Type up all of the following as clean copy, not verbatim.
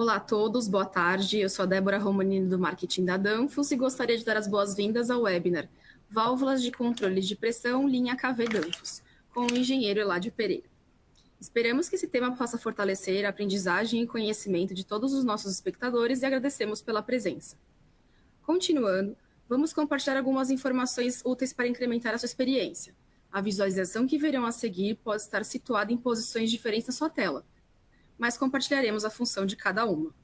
Olá a todos, boa tarde. Eu sou a Débora Romanini do Marketing da Danfoss e gostaria de dar as boas-vindas ao webinar Válvulas de Controle de Pressão Linha KV Danfoss, com o engenheiro Eládio Pereira. Esperamos que esse tema possa fortalecer a aprendizagem e conhecimento de todos os nossos espectadores e agradecemos pela presença. Continuando, vamos compartilhar algumas informações úteis para incrementar a sua experiência. A visualização que verão a seguir pode estar situada em posições diferentes na sua tela, mas compartilharemos a função de cada uma.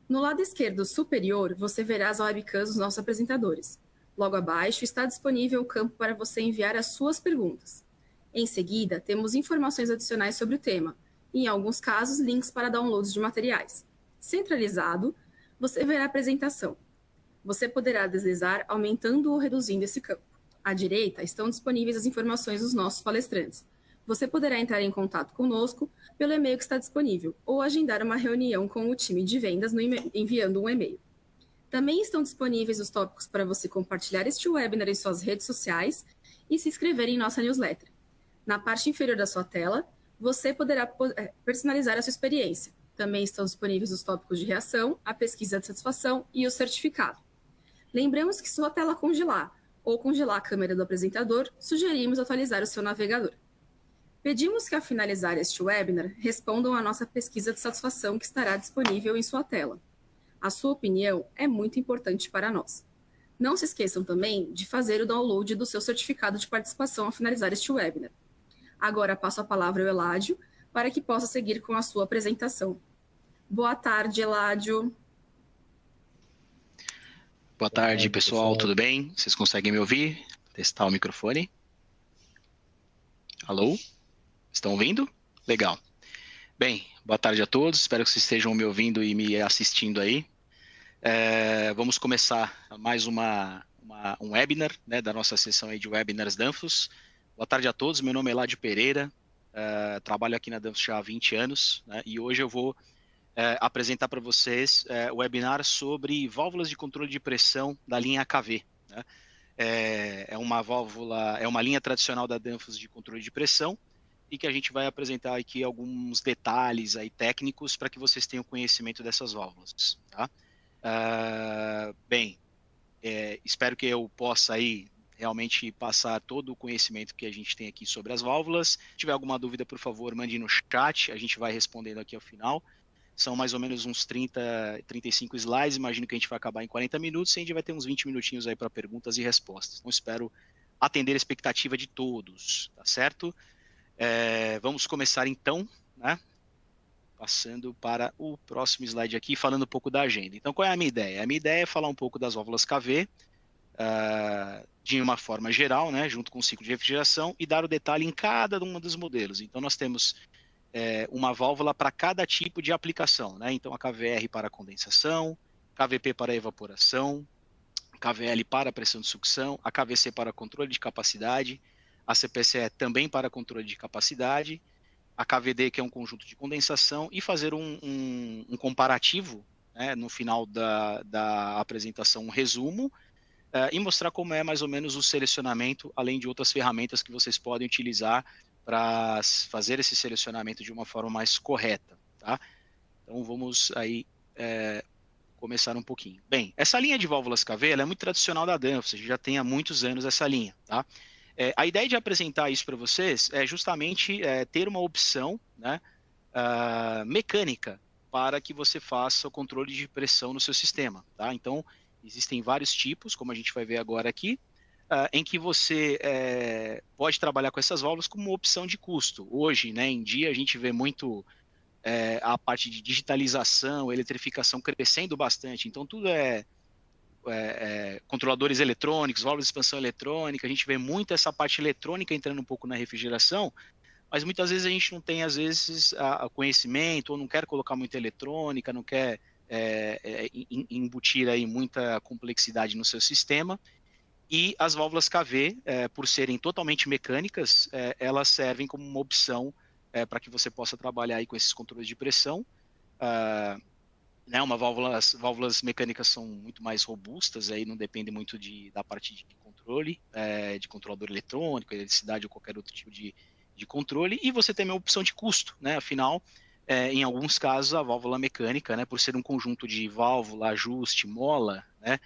No lado esquerdo superior, você verá as webcams dos nossos apresentadores. Logo abaixo está disponível o campo para você enviar as suas perguntas. Em seguida, temos informações adicionais sobre o tema, e em alguns casos, links para downloads de materiais. Centralizado, você verá a apresentação. Você poderá deslizar aumentando ou reduzindo esse campo. À direita estão disponíveis as informações dos nossos palestrantes. Você poderá entrar em contato conosco pelo e-mail que está disponível ou agendar uma reunião com o time de vendas enviando um e-mail. Também estão disponíveis os tópicos para você compartilhar este webinar em suas redes sociais e se inscrever em nossa newsletter. Na parte inferior da sua tela, você poderá personalizar a sua experiência. Também estão disponíveis os tópicos de reação, a pesquisa de satisfação e o certificado. Lembramos que se sua tela congelar ou congelar a câmera do apresentador, sugerimos atualizar o seu navegador. Pedimos que, ao finalizar este webinar, respondam à nossa pesquisa de satisfação que estará disponível em sua tela. A sua opinião é muito importante para nós. Não se esqueçam também de fazer o download do seu certificado de participação ao finalizar este webinar. Agora passo a palavra ao Eládio para que possa seguir com a sua apresentação. Boa tarde, Eládio. Boa tarde, pessoal, tudo bem? Vocês conseguem me ouvir? Testar o microfone. Alô? Estão ouvindo? Legal. Bem, boa tarde a todos, espero que vocês estejam me ouvindo e me assistindo aí. Vamos começar mais um webinar, né, da nossa sessão aí de webinars Danfoss. Boa tarde a todos, meu nome é Eládio Pereira, trabalho aqui na Danfoss já há 20 anos, né, e hoje eu vou apresentar para vocês o webinar sobre válvulas de controle de pressão da linha AKV, né. É uma linha tradicional da Danfoss de controle de pressão, e que a gente vai apresentar aqui alguns detalhes aí técnicos para que vocês tenham conhecimento dessas válvulas, tá? Espero que eu possa aí realmente passar todo o conhecimento que a gente tem aqui sobre as válvulas. Se tiver alguma dúvida, por favor, mande no chat, a gente vai respondendo aqui ao final. São mais ou menos uns 35 slides, imagino que a gente vai acabar em 40 minutos, e a gente vai ter uns 20 minutinhos aí para perguntas e respostas. Então, espero atender a expectativa de todos, tá certo? Vamos começar então, né? Passando para o próximo slide aqui, falando um pouco da agenda. Então, qual é a minha ideia? A minha ideia é falar um pouco das válvulas KV, de uma forma geral, né, junto com o ciclo de refrigeração, e dar o detalhe em cada um dos modelos. Então, nós temos uma válvula para cada tipo de aplicação, né? Então, a KVR para condensação, KVP para evaporação, KVL para pressão de sucção, a KVC para controle de capacidade, a CPCE também para controle de capacidade, a KVD, que é um conjunto de condensação, e fazer um comparativo, né, no final da apresentação, um resumo, e mostrar como é mais ou menos o selecionamento, além de outras ferramentas que vocês podem utilizar para fazer esse selecionamento de uma forma mais correta, tá? Então vamos aí começar um pouquinho. Bem, essa linha de válvulas KV ela é muito tradicional da Danfoss, a gente já tem há muitos anos essa linha, tá? A ideia de apresentar isso para vocês é justamente ter uma opção, né, mecânica para que você faça o controle de pressão no seu sistema, tá? Então, existem vários tipos, como a gente vai ver agora aqui, em que você pode trabalhar com essas válvulas como uma opção de custo. Hoje, né, em dia, a gente vê muito a parte de digitalização, eletrificação crescendo bastante, então tudo controladores eletrônicos, válvulas de expansão eletrônica, a gente vê muito essa parte eletrônica entrando um pouco na refrigeração, mas muitas vezes a gente não tem, às vezes, conhecimento, ou não quer colocar muita eletrônica, não quer embutir aí muita complexidade no seu sistema, e as válvulas KV, por serem totalmente mecânicas, elas servem como uma opção para que você possa trabalhar aí com esses controles de pressão. Né, válvulas mecânicas são muito mais robustas, aí não depende muito da parte de controle, de controlador eletrônico, eletricidade ou qualquer outro tipo de controle, e você tem uma opção de custo, né? Afinal, em alguns casos, a válvula mecânica, né, por ser um conjunto de válvula, ajuste, mola, né,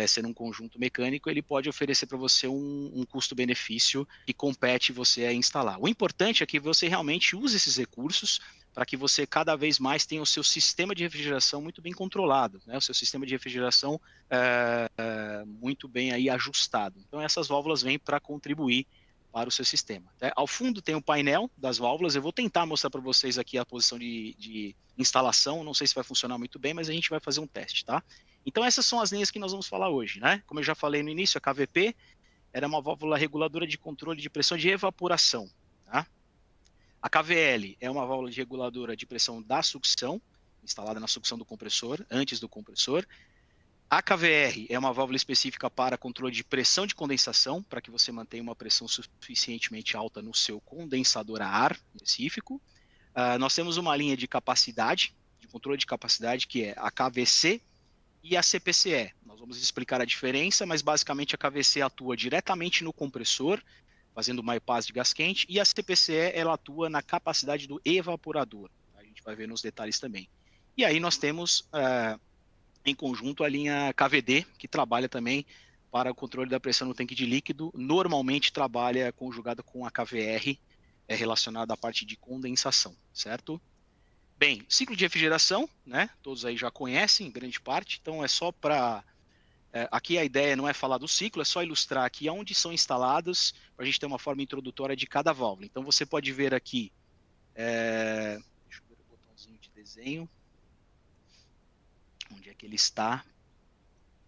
ser um conjunto mecânico, ele pode oferecer para você um custo-benefício que compete você a instalar. O importante é que você realmente use esses recursos para que você cada vez mais tenha o seu sistema de refrigeração muito bem controlado, né? O seu sistema de refrigeração muito bem aí ajustado. Então essas válvulas vêm para contribuir para o seu sistema. Né? Ao fundo tem o painel das válvulas, eu vou tentar mostrar para vocês aqui a posição de instalação, não sei se vai funcionar muito bem, mas a gente vai fazer um teste, tá? Então essas são as linhas que nós vamos falar hoje, né? Como eu já falei no início, a KVP era uma válvula reguladora de controle de pressão de evaporação, tá? A KVL é uma válvula de reguladora de pressão da sucção, instalada na sucção do compressor, antes do compressor. A KVR é uma válvula específica para controle de pressão de condensação, para que você mantenha uma pressão suficientemente alta no seu condensador a ar específico. Nós temos uma linha de capacidade, de controle de capacidade, que é a KVC e a CPCE. Nós vamos explicar a diferença, mas basicamente a KVC atua diretamente no compressor, fazendo bypass de gás quente, e a CPCE ela atua na capacidade do evaporador. A gente vai ver nos detalhes também. E aí nós temos em conjunto a linha KVD, que trabalha também para o controle da pressão no tanque de líquido, normalmente trabalha conjugada com a KVR, relacionada à parte de condensação, certo? Bem, ciclo de refrigeração, né? Todos aí já conhecem, em grande parte, então é só para... aqui a ideia não é falar do ciclo, é só ilustrar aqui onde são instaladas, para a gente ter uma forma introdutória de cada válvula. Então você pode ver aqui, deixa eu ver o botãozinho de desenho, onde é que ele está,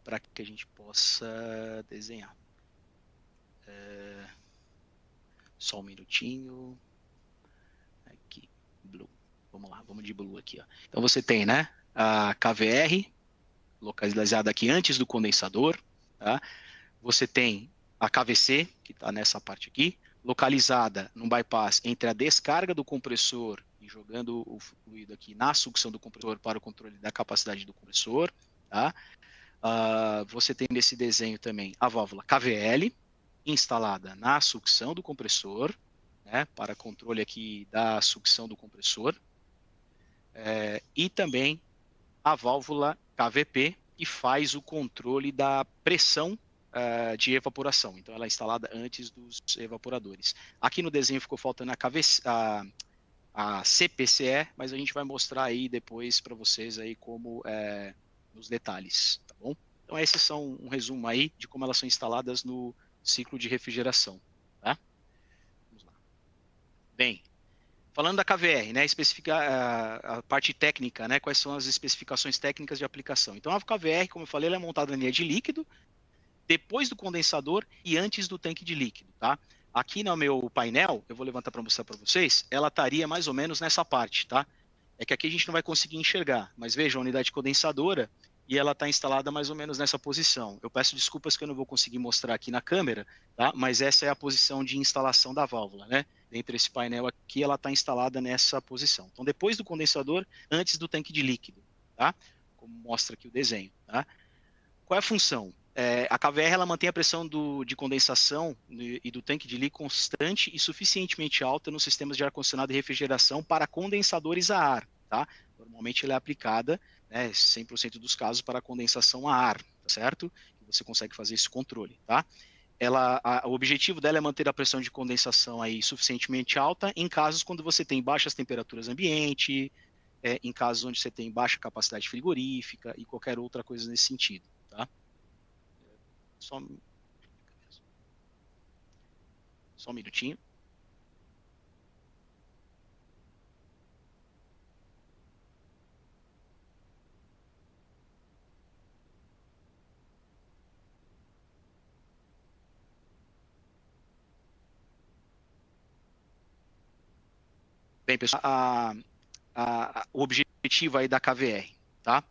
para que a gente possa desenhar. Só um minutinho. Aqui, Blue. Vamos lá, vamos de Blue aqui. Ó. Então você tem, né, a KVR, localizada aqui antes do condensador. Tá? Você tem a KVC, que está nessa parte aqui, localizada num bypass entre a descarga do compressor e jogando o fluido aqui na sucção do compressor para o controle da capacidade do compressor. Tá? Você tem nesse desenho também a válvula KVL, instalada na sucção do compressor, né, para controle aqui da sucção do compressor, e também a válvula KVP, que faz o controle da pressão de evaporação. Então, ela é instalada antes dos evaporadores. Aqui no desenho ficou faltando a CPCE, mas a gente vai mostrar aí depois para vocês aí como nos detalhes, tá bom? Então, esses são um resumo aí de como elas são instaladas no ciclo de refrigeração, tá? Vamos lá. Bem, falando da KVR, né, a parte técnica, né, quais são as especificações técnicas de aplicação. Então, a KVR, como eu falei, ela é montada na linha de líquido, depois do condensador e antes do tanque de líquido, tá? Aqui no meu painel, eu vou levantar para mostrar para vocês, ela estaria mais ou menos nessa parte, tá? É que aqui a gente não vai conseguir enxergar, mas veja a unidade condensadora e ela está instalada mais ou menos nessa posição. Eu peço desculpas que eu não vou conseguir mostrar aqui na câmera, tá? Mas essa é a posição de instalação da válvula, né? Dentro desse painel aqui, ela está instalada nessa posição. Então, depois do condensador, antes do tanque de líquido, tá? Como mostra aqui o desenho, tá? Qual é a função? A KVR ela mantém a pressão de condensação e do tanque de líquido constante e suficientemente alta nos sistemas de ar-condicionado e refrigeração para condensadores a ar. Tá? Normalmente ela é aplicada, né, 100% dos casos, para condensação a ar, tá certo? E você consegue fazer esse controle. Tá? O objetivo dela é manter a pressão de condensação aí suficientemente alta em casos quando você tem baixas temperaturas ambiente, em casos onde você tem baixa capacidade frigorífica e qualquer outra coisa nesse sentido. Tá? Só um minutinho. Bem, pessoal, o objetivo aí da KVR, tá?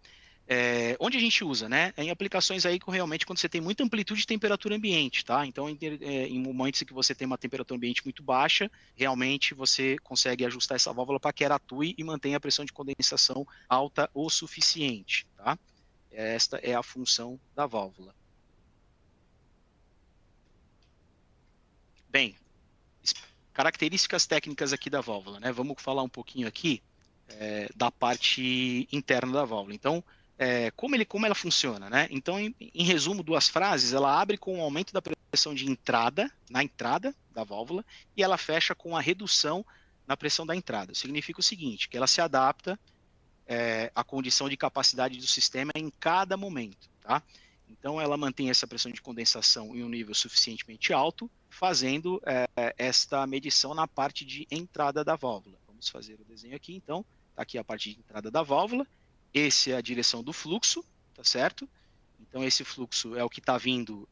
Onde a gente usa, né? Em aplicações aí que realmente quando você tem muita amplitude de temperatura ambiente, tá? Então, em momentos em que você tem uma temperatura ambiente muito baixa, realmente você consegue ajustar essa válvula para que ela atue e mantenha a pressão de condensação alta o suficiente, tá? Esta é a função da válvula. Bem, características técnicas aqui da válvula, né? Vamos falar um pouquinho aqui da parte interna da válvula. Então, como ela funciona, né? Então, em resumo, duas frases, ela abre com o aumento da pressão de entrada, na entrada da válvula, e ela fecha com a redução na pressão da entrada. Significa o seguinte, que ela se adapta à condição de capacidade do sistema em cada momento, tá? Então, ela mantém essa pressão de condensação em um nível suficientemente alto, fazendo esta medição na parte de entrada da válvula. Vamos fazer o desenho aqui, então. Está aqui a parte de entrada da válvula. Essa é a direção do fluxo, tá certo? Então, esse fluxo é o que está vindo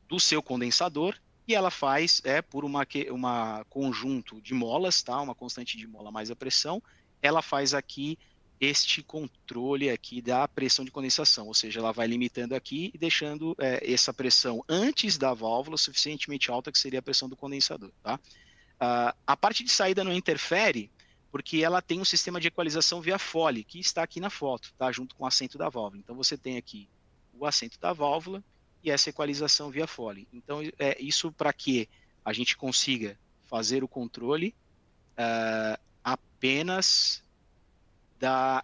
do seu condensador, e ela faz por uma conjunto de molas, tá? Uma constante de mola mais a pressão, ela faz aqui este controle aqui da pressão de condensação, ou seja, ela vai limitando aqui e deixando essa pressão antes da válvula suficientemente alta, que seria a pressão do condensador, tá? A parte de saída não interfere, porque ela tem um sistema de equalização via Foley, que está aqui na foto, tá? Junto com o assento da válvula. Então, você tem aqui o assento da válvula e essa equalização via Foley. Então, isso para que a gente consiga fazer o controle apenas da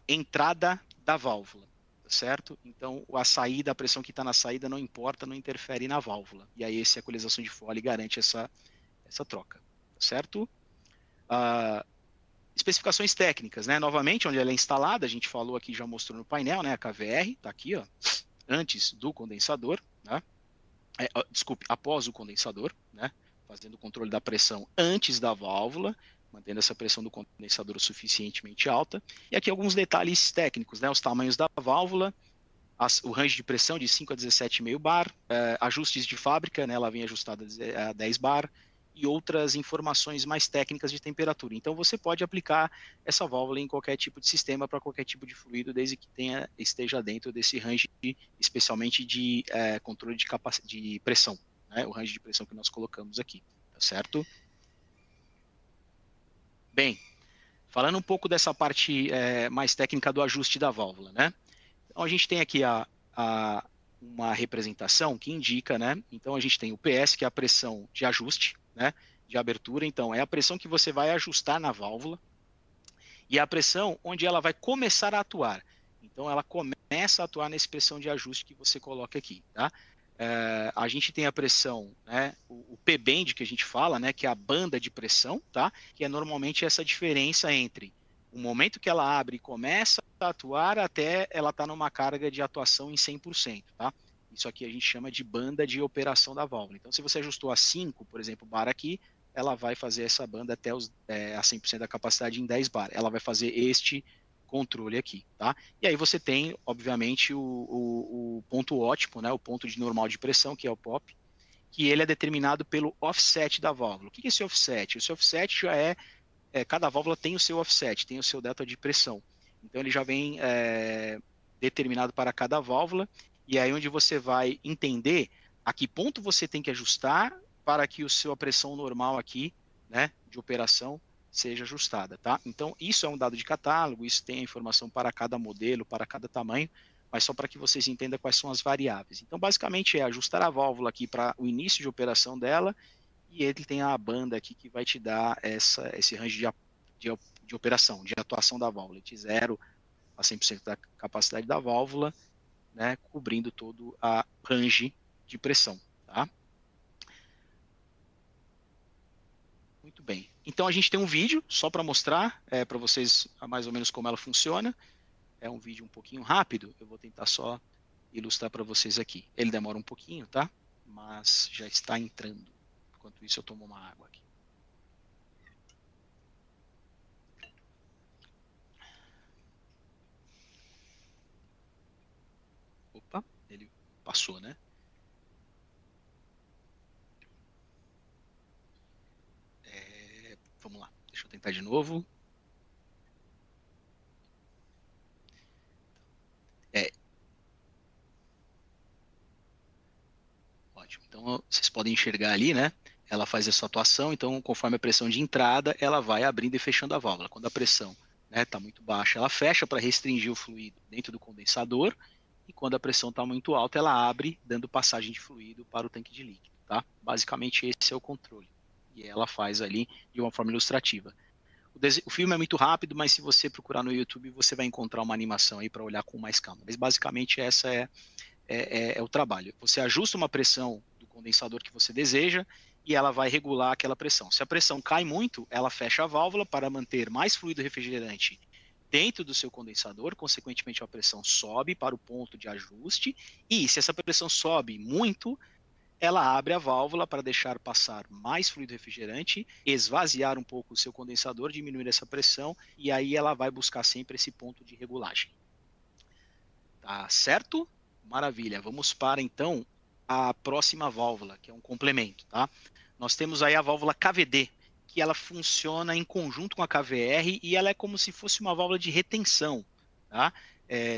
entrada da válvula, certo? Então, a saída, a pressão que está na saída não importa, não interfere na válvula. E aí, essa equalização de Foley garante essa troca, certo? Especificações técnicas, né? Novamente, onde ela é instalada, a gente falou aqui, já mostrou no painel, né? A KVR, está aqui, ó, antes do condensador, né? Desculpe, após o condensador, né? Fazendo o controle da pressão antes da válvula, mantendo essa pressão do condensador suficientemente alta. E aqui alguns detalhes técnicos, né? Os tamanhos da válvula, o range de pressão de 5 a 17,5 bar, ajustes de fábrica, né? Ela vem ajustada a 10 bar, e outras informações mais técnicas de temperatura. Então, você pode aplicar essa válvula em qualquer tipo de sistema, para qualquer tipo de fluido, desde que esteja dentro desse range, especialmente de controle de pressão, né? O range de pressão que nós colocamos aqui, tá certo? Bem, falando um pouco dessa parte mais técnica do ajuste da válvula, né? Então, a gente tem aqui uma representação que indica, né? Então, a gente tem o PS, que é a pressão de ajuste, né? De abertura. Então, é a pressão que você vai ajustar na válvula, e a pressão onde ela vai começar a atuar. Então, ela começa a atuar nessa pressão de ajuste que você coloca aqui, tá? A gente tem a pressão, né? O P-band que a gente fala, né? Que é a banda de pressão, tá? Que é normalmente essa diferença entre o momento que ela abre e começa a atuar até ela estar numa carga de atuação em 100%, tá? Isso aqui a gente chama de banda de operação da válvula. Então, se você ajustou a 5, por exemplo, bar aqui, ela vai fazer essa banda até a 100% da capacidade em 10 bar. Ela vai fazer este controle aqui, tá? E aí você tem, obviamente, o ponto ótimo, né? O ponto de normal de pressão, que é o POP, que ele é determinado pelo offset da válvula. O que é esse offset? Esse offset já cada válvula tem o seu offset, tem o seu delta de pressão. Então, ele já vem determinado para cada válvula, e aí onde você vai entender a que ponto você tem que ajustar para que a pressão normal aqui, né, de operação, seja ajustada, tá? Então, isso é um dado de catálogo, isso tem a informação para cada modelo, para cada tamanho, mas só para que vocês entendam quais são as variáveis. Então, basicamente, é ajustar a válvula aqui para o início de operação dela, e ele tem a banda aqui que vai te dar esse range de operação, de atuação da válvula, de 0 a 100% da capacidade da válvula, né, cobrindo todo a range de pressão, tá? Muito bem. Então, a gente tem um vídeo, só para mostrar para vocês mais ou menos como ela funciona. É um vídeo um pouquinho rápido, eu vou tentar só ilustrar para vocês aqui. Ele demora um pouquinho, tá? Mas já está entrando. Enquanto isso, eu tomo uma água aqui. Opa, ele passou, né? Vamos lá, deixa eu tentar de novo. Ótimo. Então, vocês podem enxergar ali, né? Ela faz essa atuação, então, conforme a pressão de entrada, ela vai abrindo e fechando a válvula. Quando a pressão está muito baixa, ela fecha para restringir o fluido dentro do condensador, e quando a pressão está muito alta, ela abre, dando passagem de fluido para o tanque de líquido, tá? Basicamente esse é o controle. E ela faz ali de uma forma ilustrativa. O filme é muito rápido, mas se você procurar no YouTube, você vai encontrar uma animação aí para olhar com mais calma. Mas basicamente essa é o trabalho. Você ajusta uma pressão do condensador que você deseja e ela vai regular aquela pressão. Se a pressão cai muito, ela fecha a válvula para manter mais fluido refrigerante dentro do seu condensador, consequentemente a pressão sobe para o ponto de ajuste, e se essa pressão sobe muito, ela abre a válvula para deixar passar mais fluido refrigerante, esvaziar um pouco o seu condensador, diminuir essa pressão, e aí ela vai buscar sempre esse ponto de regulagem. Tá certo? Maravilha. Vamos para, então, a próxima válvula, que é um complemento, tá? Nós temos aí a válvula KVD, que ela funciona em conjunto com a KVR e ela é como se fosse uma válvula de retenção, tá?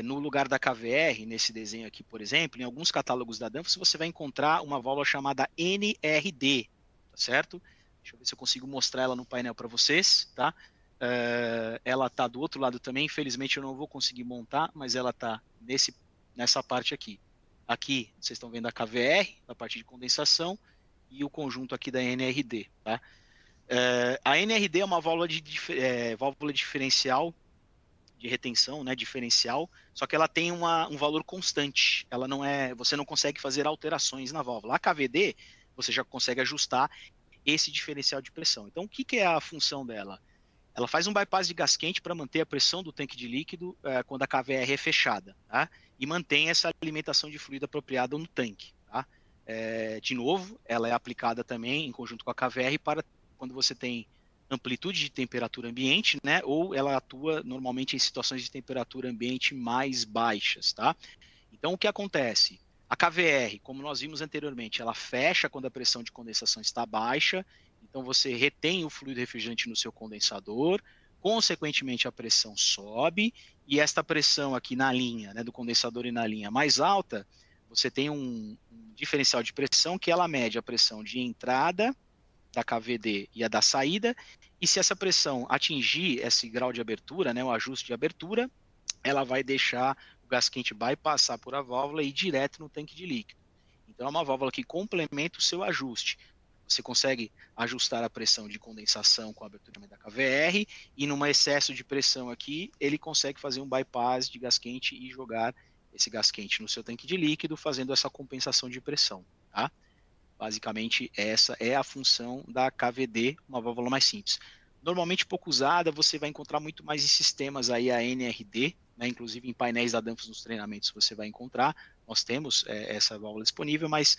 No lugar da KVR, nesse desenho aqui, por exemplo, em alguns catálogos da Danfoss, você vai encontrar uma válvula chamada NRD, tá certo? Deixa eu ver se eu consigo mostrar ela no painel para vocês, tá? Ela está do outro lado também, infelizmente eu não vou conseguir montar, mas ela está nessa parte aqui. Aqui, vocês estão vendo a KVR, a parte de condensação, e o conjunto aqui da NRD, tá? A NRD é uma válvula diferencial de retenção, né, diferencial, só que ela tem um valor constante. Ela não você não consegue fazer alterações na válvula. A KVD, você já consegue ajustar esse diferencial de pressão. Então, o que é a função dela? Ela faz um bypass de gás quente para manter a pressão do tanque de líquido quando a KVR é fechada, tá? E mantém essa alimentação de fluido apropriada no tanque, tá? De novo, ela é aplicada também em conjunto com a KVR para quando você tem amplitude de temperatura ambiente, né? Ou ela atua normalmente em situações de temperatura ambiente mais baixas, tá? Então, o que acontece? A KVR, como nós vimos anteriormente, ela fecha quando a pressão de condensação está baixa, então você retém o fluido refrigerante no seu condensador, consequentemente a pressão sobe, e esta pressão aqui na linha, né, do condensador e na linha mais alta, você tem um diferencial de pressão que ela mede a pressão de entrada da KVD e a da saída, e se essa pressão atingir esse grau de abertura, né, o ajuste de abertura, ela vai deixar o gás quente bypassar por a válvula e ir direto no tanque de líquido. Então é uma válvula que complementa o seu ajuste. Você consegue ajustar a pressão de condensação com a abertura da KVR e num excesso de pressão aqui, ele consegue fazer um bypass de gás quente e jogar esse gás quente no seu tanque de líquido, fazendo essa compensação de pressão, tá? Basicamente, essa é a função da KVD, uma válvula mais simples. Normalmente pouco usada, você vai encontrar muito mais em sistemas aí a NRD, né? Inclusive em painéis da Danfoss nos treinamentos você vai encontrar. Nós temos essa válvula disponível, mas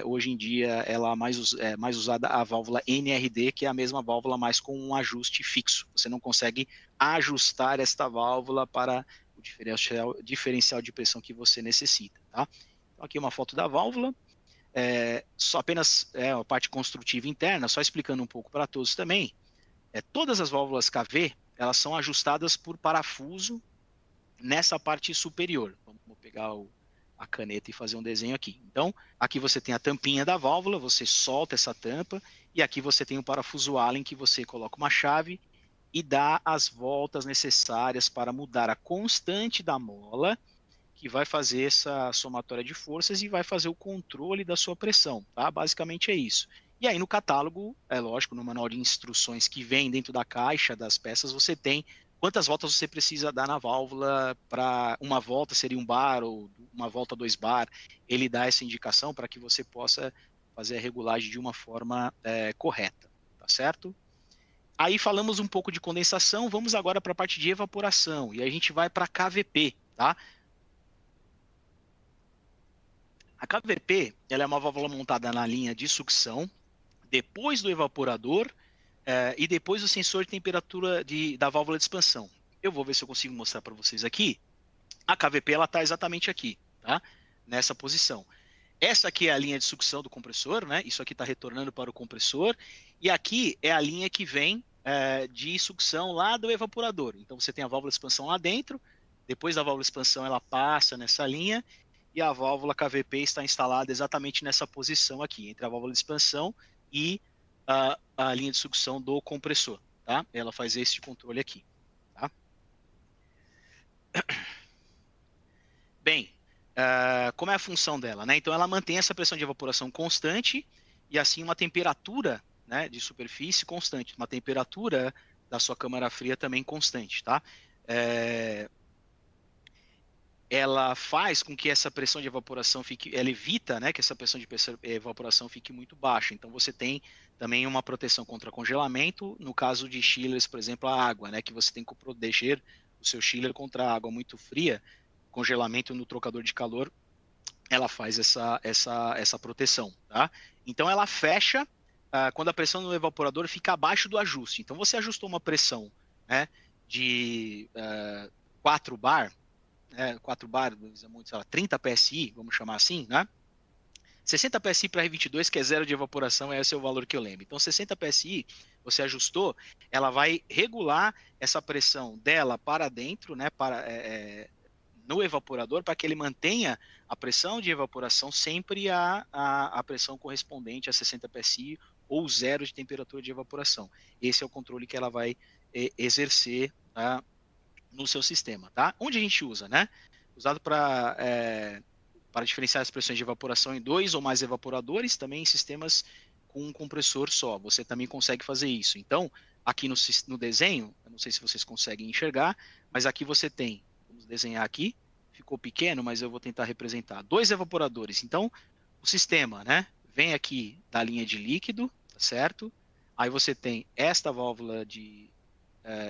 hoje em dia ela é mais usada a válvula NRD, que é a mesma válvula, mas com um ajuste fixo. Você não consegue ajustar esta válvula para o diferencial de pressão que você necessita, tá? Então aqui uma foto da válvula. Só apenas a parte construtiva interna, só explicando um pouco para todos também, todas as válvulas KV, elas são ajustadas por parafuso nessa parte superior. Vamos pegar a caneta e fazer um desenho aqui. Então, aqui você tem a tampinha da válvula, você solta essa tampa, e aqui você tem o parafuso Allen, que você coloca uma chave e dá as voltas necessárias para mudar a constante da mola, que vai fazer essa somatória de forças e vai fazer o controle da sua pressão, tá? Basicamente é isso. E aí no catálogo, é lógico, no manual de instruções que vem dentro da caixa das peças, você tem quantas voltas você precisa dar na válvula. Para uma volta seria 1 bar ou uma volta 2 bar. Ele dá essa indicação para que você possa fazer a regulagem de uma forma correta, tá certo? Aí falamos um pouco de condensação, vamos agora para a parte de evaporação, e a gente vai para a KVP, tá? A KVP, ela é uma válvula montada na linha de sucção, depois do evaporador e depois do sensor de temperatura da válvula de expansão. Eu vou ver se eu consigo mostrar para vocês aqui. A KVP está exatamente aqui, tá? Nessa posição. Essa aqui é a linha de sucção do compressor, né? Isso aqui está retornando para o compressor. E aqui é a linha que vem de sucção lá do evaporador. Então você tem a válvula de expansão lá dentro, depois da válvula de expansão ela passa nessa linha, e a válvula KVP está instalada exatamente nessa posição aqui, entre a válvula de expansão e a linha de sucção do compressor, tá? Ela faz esse controle aqui, tá? Bem, como é a função dela, né? Então ela mantém essa pressão de evaporação constante e assim uma temperatura, né, de superfície constante, uma temperatura da sua câmara fria também constante, tá? Ela faz com que essa pressão de evaporação fique, ela evita, né, que essa pressão de evaporação fique muito baixa. Então você tem também uma proteção contra congelamento, no caso de chillers, por exemplo, a água, né, que você tem que proteger o seu chiller contra a água muito fria, congelamento no trocador de calor, ela faz essa proteção, tá? Então ela fecha quando a pressão no evaporador fica abaixo do ajuste. Então você ajustou uma pressão, né, de 4 bar, 4 bar, sei lá, 30 PSI, vamos chamar assim, né? 60 PSI para R22, que é zero de evaporação, esse é o valor que eu lembro. Então, 60 PSI, você ajustou, ela vai regular essa pressão dela para dentro, né, no evaporador, para que ele mantenha a pressão de evaporação sempre a pressão correspondente a 60 PSI ou zero de temperatura de evaporação. Esse é o controle que ela vai exercer, tá, no seu sistema, tá? Onde a gente usa, né? Usado para diferenciar as pressões de evaporação em 2 ou mais evaporadores, também em sistemas com um compressor só. Você também consegue fazer isso. Então, aqui no desenho, eu não sei se vocês conseguem enxergar, mas aqui você tem, vamos desenhar aqui, ficou pequeno, mas eu vou tentar representar. 2 evaporadores. Então, o sistema, né, vem aqui da linha de líquido, tá certo? Aí você tem esta válvula de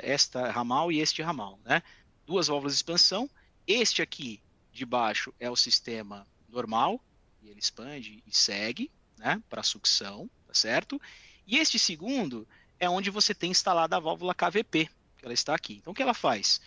esta ramal e este ramal, né? 2 válvulas de expansão. Este aqui de baixo é o sistema normal, e ele expande e segue, né, para sucção, tá certo? E este segundo é onde você tem instalada a válvula KVP, que ela está aqui. Então o que ela faz?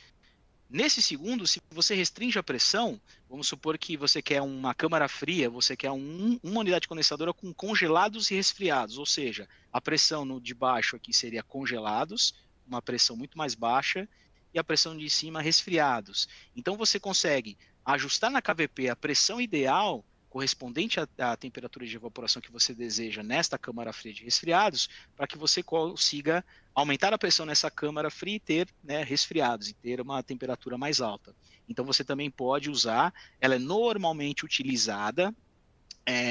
Nesse segundo, se você restringe a pressão, vamos supor que você quer uma câmara fria, você quer uma unidade condensadora com congelados e resfriados, ou seja, a pressão no de baixo aqui seria congelados, uma pressão muito mais baixa, e a pressão de cima resfriados. Então você consegue ajustar na KVP a pressão ideal correspondente à temperatura de evaporação que você deseja nesta câmara fria de resfriados, para que você consiga aumentar a pressão nessa câmara fria e ter, né, resfriados, e ter uma temperatura mais alta. Então você também pode usar, ela é normalmente utilizada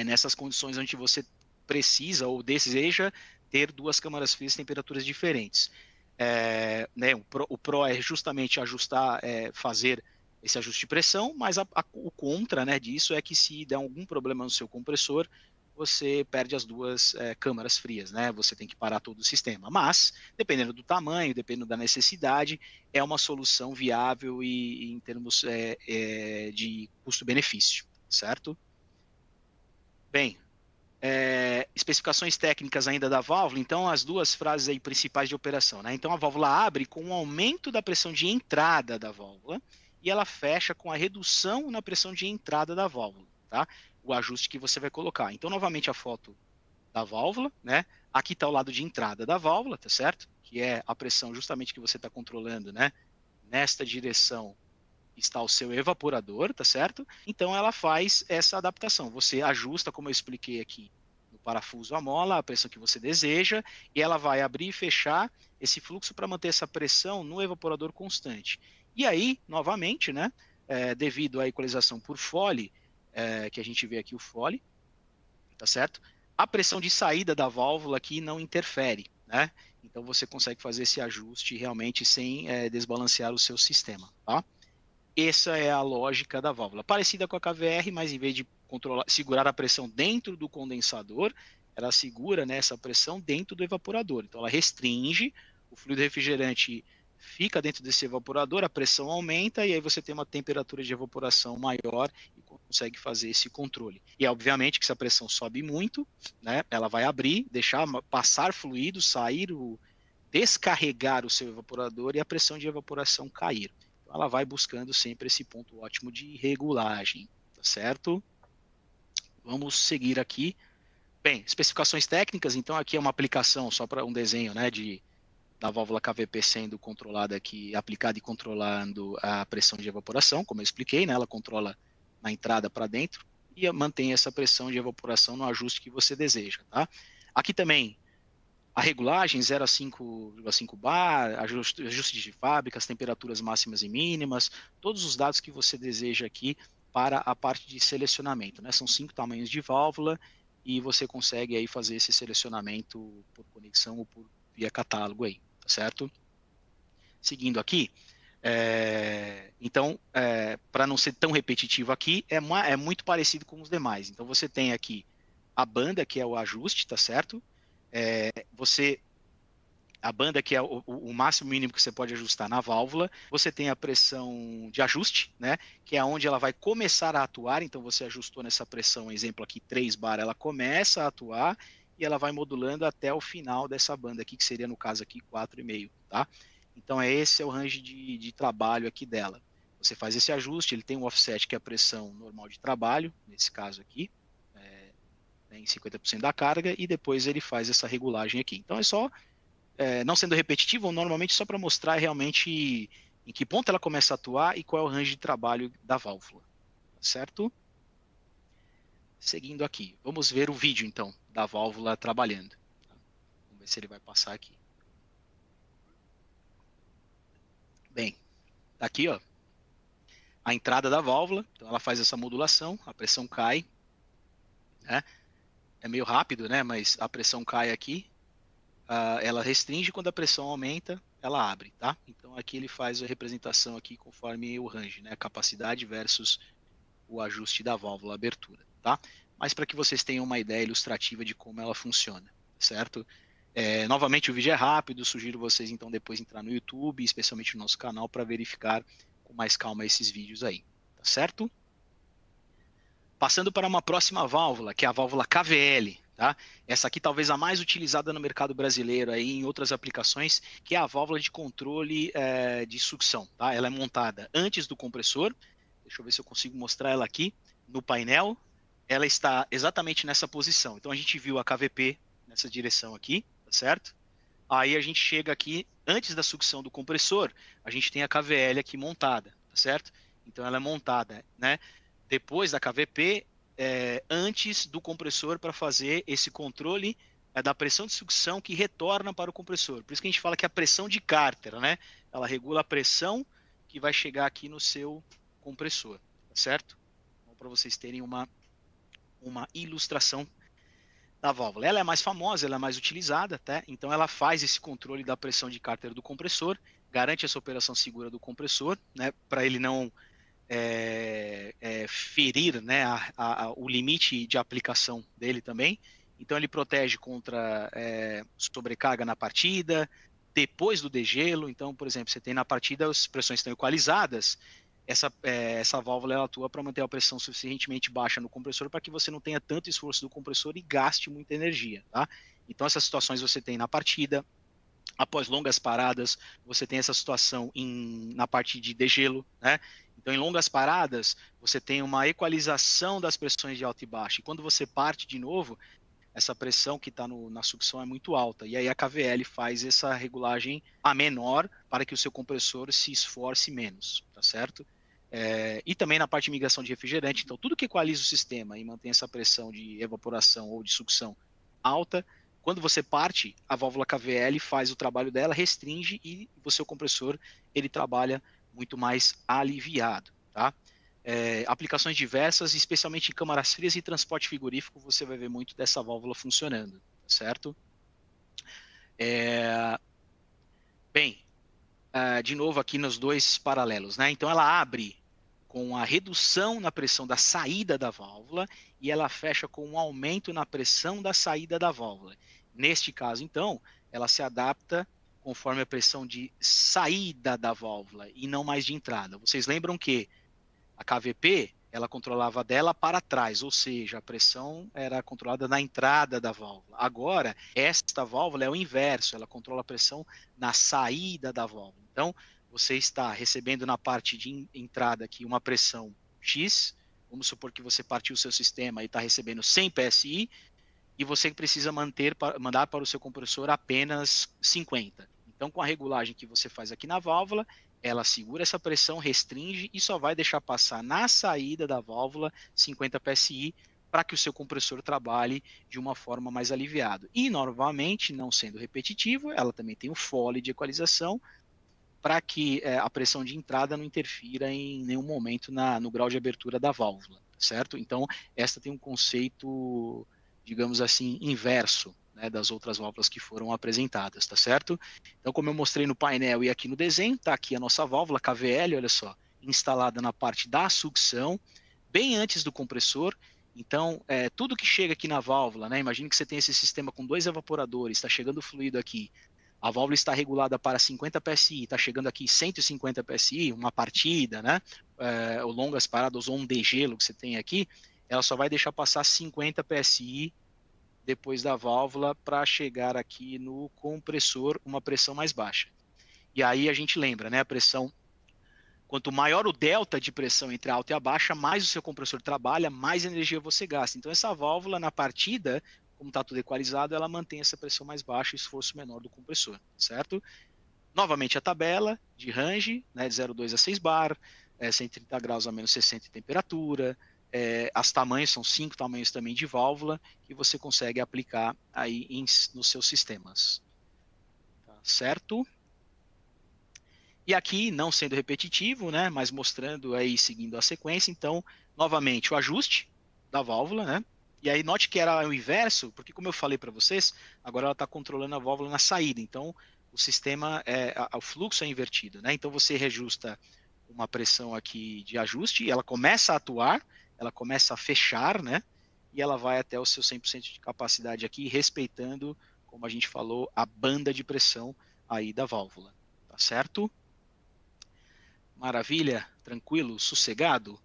nessas condições onde você precisa ou deseja ter 2 câmaras frias em temperaturas diferentes. Né, o Pro é justamente ajustar, fazer esse ajuste de pressão, mas o contra, né, disso é que se der algum problema no seu compressor, você perde as 2 câmaras frias, né? Você tem que parar todo o sistema. Mas, dependendo do tamanho, dependendo da necessidade, é uma solução viável e em termos de custo-benefício, certo? Bem, especificações técnicas ainda da válvula, então as 2 frases aí principais de operação, né? Então a válvula abre com o aumento da pressão de entrada da válvula e ela fecha com a redução na pressão de entrada da válvula, tá? O ajuste que você vai colocar. Então, novamente, a foto da válvula, né? Aqui está o lado de entrada da válvula, tá certo? Que é a pressão justamente que você está controlando, né? Nesta direção está o seu evaporador, tá certo? Então ela faz essa adaptação. Você ajusta, como eu expliquei aqui, no parafuso a mola, a pressão que você deseja, e ela vai abrir e fechar esse fluxo para manter essa pressão no evaporador constante. E aí, novamente, né, devido à equalização por Foley, que a gente vê aqui o Foley, tá certo? A pressão de saída da válvula aqui não interfere, né? Então você consegue fazer esse ajuste realmente sem desbalancear o seu sistema, tá? Essa é a lógica da válvula. Parecida com a KVR, mas em vez de segurar a pressão dentro do condensador, ela segura, né, essa pressão dentro do evaporador. Então ela restringe, o fluido refrigerante fica dentro desse evaporador, a pressão aumenta e aí você tem uma temperatura de evaporação maior e consegue fazer esse controle. E obviamente que se a pressão sobe muito, né, ela vai abrir, deixar passar fluido, descarregar o seu evaporador e a pressão de evaporação cair. Ela vai buscando sempre esse ponto ótimo de regulagem, tá certo? Vamos seguir aqui. Bem, especificações técnicas, então aqui é uma aplicação, só para um desenho, né, da válvula KVP sendo controlada aqui, aplicada e controlando a pressão de evaporação, como eu expliquei, né, ela controla na entrada para dentro e mantém essa pressão de evaporação no ajuste que você deseja, tá? Aqui também a regulagem 0 a 5,5 bar, ajuste de fábrica, as temperaturas máximas e mínimas, todos os dados que você deseja aqui para a parte de selecionamento, né? São 5 tamanhos de válvula e você consegue aí fazer esse selecionamento por conexão ou por via catálogo aí, tá certo? Seguindo aqui, então, para não ser tão repetitivo aqui, é muito parecido com os demais. Então, você tem aqui a banda, que é o ajuste, tá certo? A banda, que é o máximo mínimo que você pode ajustar na válvula. Você tem a pressão de ajuste, né? Que é onde ela vai começar a atuar. Então, você ajustou nessa pressão, exemplo aqui, 3 bar, ela começa a atuar e ela vai modulando até o final dessa banda aqui, que seria, no caso aqui, 4,5, tá? Então, esse é o range de trabalho aqui dela. Você faz esse ajuste, ele tem um offset, que é a pressão normal de trabalho, nesse caso aqui, em 50% da carga, e depois ele faz essa regulagem aqui. Então, é só não sendo repetitivo, normalmente só para mostrar realmente em que ponto ela começa a atuar e qual é o range de trabalho da válvula, tá certo? Seguindo aqui, vamos ver o vídeo então da válvula trabalhando. Tá? Vamos ver se ele vai passar aqui. Bem, tá aqui, ó, a entrada da válvula, então ela faz essa modulação, a pressão cai, né? É meio rápido, né? Mas a pressão cai aqui. Ela restringe quando a pressão aumenta, ela abre, tá? Então aqui ele faz a representação aqui conforme o range, né? Capacidade versus o ajuste da válvula, a abertura, tá? Mas para que vocês tenham uma ideia ilustrativa de como ela funciona, certo? Novamente o vídeo é rápido, sugiro vocês então depois entrar no YouTube, especialmente no nosso canal, para verificar com mais calma esses vídeos aí, tá certo? Passando para uma próxima válvula, que é a válvula KVL, tá? Essa aqui talvez a mais utilizada no mercado brasileiro aí em outras aplicações, que é a válvula de controle de sucção, tá? Ela é montada antes do compressor. Deixa eu ver se eu consigo mostrar ela aqui no painel. Ela está exatamente nessa posição. Então a gente viu a KVP nessa direção aqui, tá certo? Aí a gente chega aqui, antes da sucção do compressor, a gente tem a KVL aqui montada, tá certo? Então ela é montada, né? Depois da KVP, antes do compressor para fazer esse controle da pressão de sucção que retorna para o compressor. Por isso que a gente fala que é a pressão de Carter, né? Ela regula a pressão que vai chegar aqui no seu compressor, tá certo? Então, para vocês terem uma ilustração da válvula. Ela é mais famosa, ela é mais utilizada, tá? Então ela faz esse controle da pressão de Carter do compressor, garante essa operação segura do compressor, né? Para ele não ferir, né, o limite de aplicação dele também. Então ele protege contra sobrecarga na partida, depois do degelo. Então, por exemplo, você tem na partida as pressões estão equalizadas, essa válvula ela atua para manter a pressão suficientemente baixa no compressor para que você não tenha tanto esforço do compressor e gaste muita energia, tá? Então essas situações você tem na partida. Após longas paradas, você tem essa situação na parte de degelo, né? Então, em longas paradas, você tem uma equalização das pressões de alta e baixa. E quando você parte de novo, essa pressão que está na sucção é muito alta. E aí a KVL faz essa regulagem a menor para que o seu compressor se esforce menos, tá certo? E também na parte de migração de refrigerante. Então, tudo que equaliza o sistema e mantém essa pressão de evaporação ou de sucção alta, quando você parte, a válvula KVL faz o trabalho dela, restringe e o seu compressor ele trabalha muito mais aliviado, tá? Aplicações diversas, especialmente em câmaras frias e transporte frigorífico, você vai ver muito dessa válvula funcionando, certo? Bem, de novo aqui nos dois paralelos, né? Então ela abre com a redução na pressão da saída da válvula e ela fecha com um aumento na pressão da saída da válvula. Neste caso, então, ela se adapta conforme a pressão de saída da válvula e não mais de entrada. Vocês lembram que a KVP, ela controlava dela para trás, ou seja, a pressão era controlada na entrada da válvula. Agora, esta válvula é o inverso, ela controla a pressão na saída da válvula. Então, você está recebendo na parte de entrada aqui uma pressão X, vamos supor que você partiu o seu sistema e está recebendo 100 PSI, e você precisa mandar para o seu compressor apenas 50. Então, com a regulagem que você faz aqui na válvula, ela segura essa pressão, restringe e só vai deixar passar na saída da válvula 50 PSI para que o seu compressor trabalhe de uma forma mais aliviada. E, novamente, não sendo repetitivo, ela também tem o fole de equalização para que a pressão de entrada não interfira em nenhum momento no grau de abertura da válvula, certo? Então, esta tem um conceito digamos assim, inverso, né, das outras válvulas que foram apresentadas, tá certo? Então, como eu mostrei no painel e aqui no desenho, tá aqui a nossa válvula KVL, olha só, instalada na parte da sucção, bem antes do compressor. Então, tudo que chega aqui na válvula, né, imagine que você tem esse sistema com 2 evaporadores, está chegando fluido aqui, a válvula está regulada para 50 PSI, está chegando aqui 150 PSI, uma partida, né, ou longas paradas, ou um degelo que você tem aqui, ela só vai deixar passar 50 PSI depois da válvula para chegar aqui no compressor, uma pressão mais baixa. E aí a gente lembra, né, a pressão, quanto maior o delta de pressão entre a alta e a baixa, mais o seu compressor trabalha, mais energia você gasta. Então essa válvula na partida, como está tudo equalizado, ela mantém essa pressão mais baixa e esforço menor do compressor, certo? Novamente a tabela de range, né, de 0,2 a 6 bar, 130 graus a menos 60 de temperatura, as tamanhos são 5 tamanhos também de válvula que você consegue aplicar aí nos seus sistemas. Tá certo? E aqui, não sendo repetitivo, né, mas mostrando aí, seguindo a sequência, então, novamente, o ajuste da válvula, né? E aí, note que era o inverso, porque como eu falei para vocês, agora ela está controlando a válvula na saída, então o sistema, o fluxo é invertido, né? Então você reajusta uma pressão aqui de ajuste, e ela começa a atuar, ela começa a fechar, né? E ela vai até o seu 100% de capacidade aqui, respeitando, como a gente falou, a banda de pressão aí da válvula, tá certo? Maravilha? Tranquilo? Sossegado?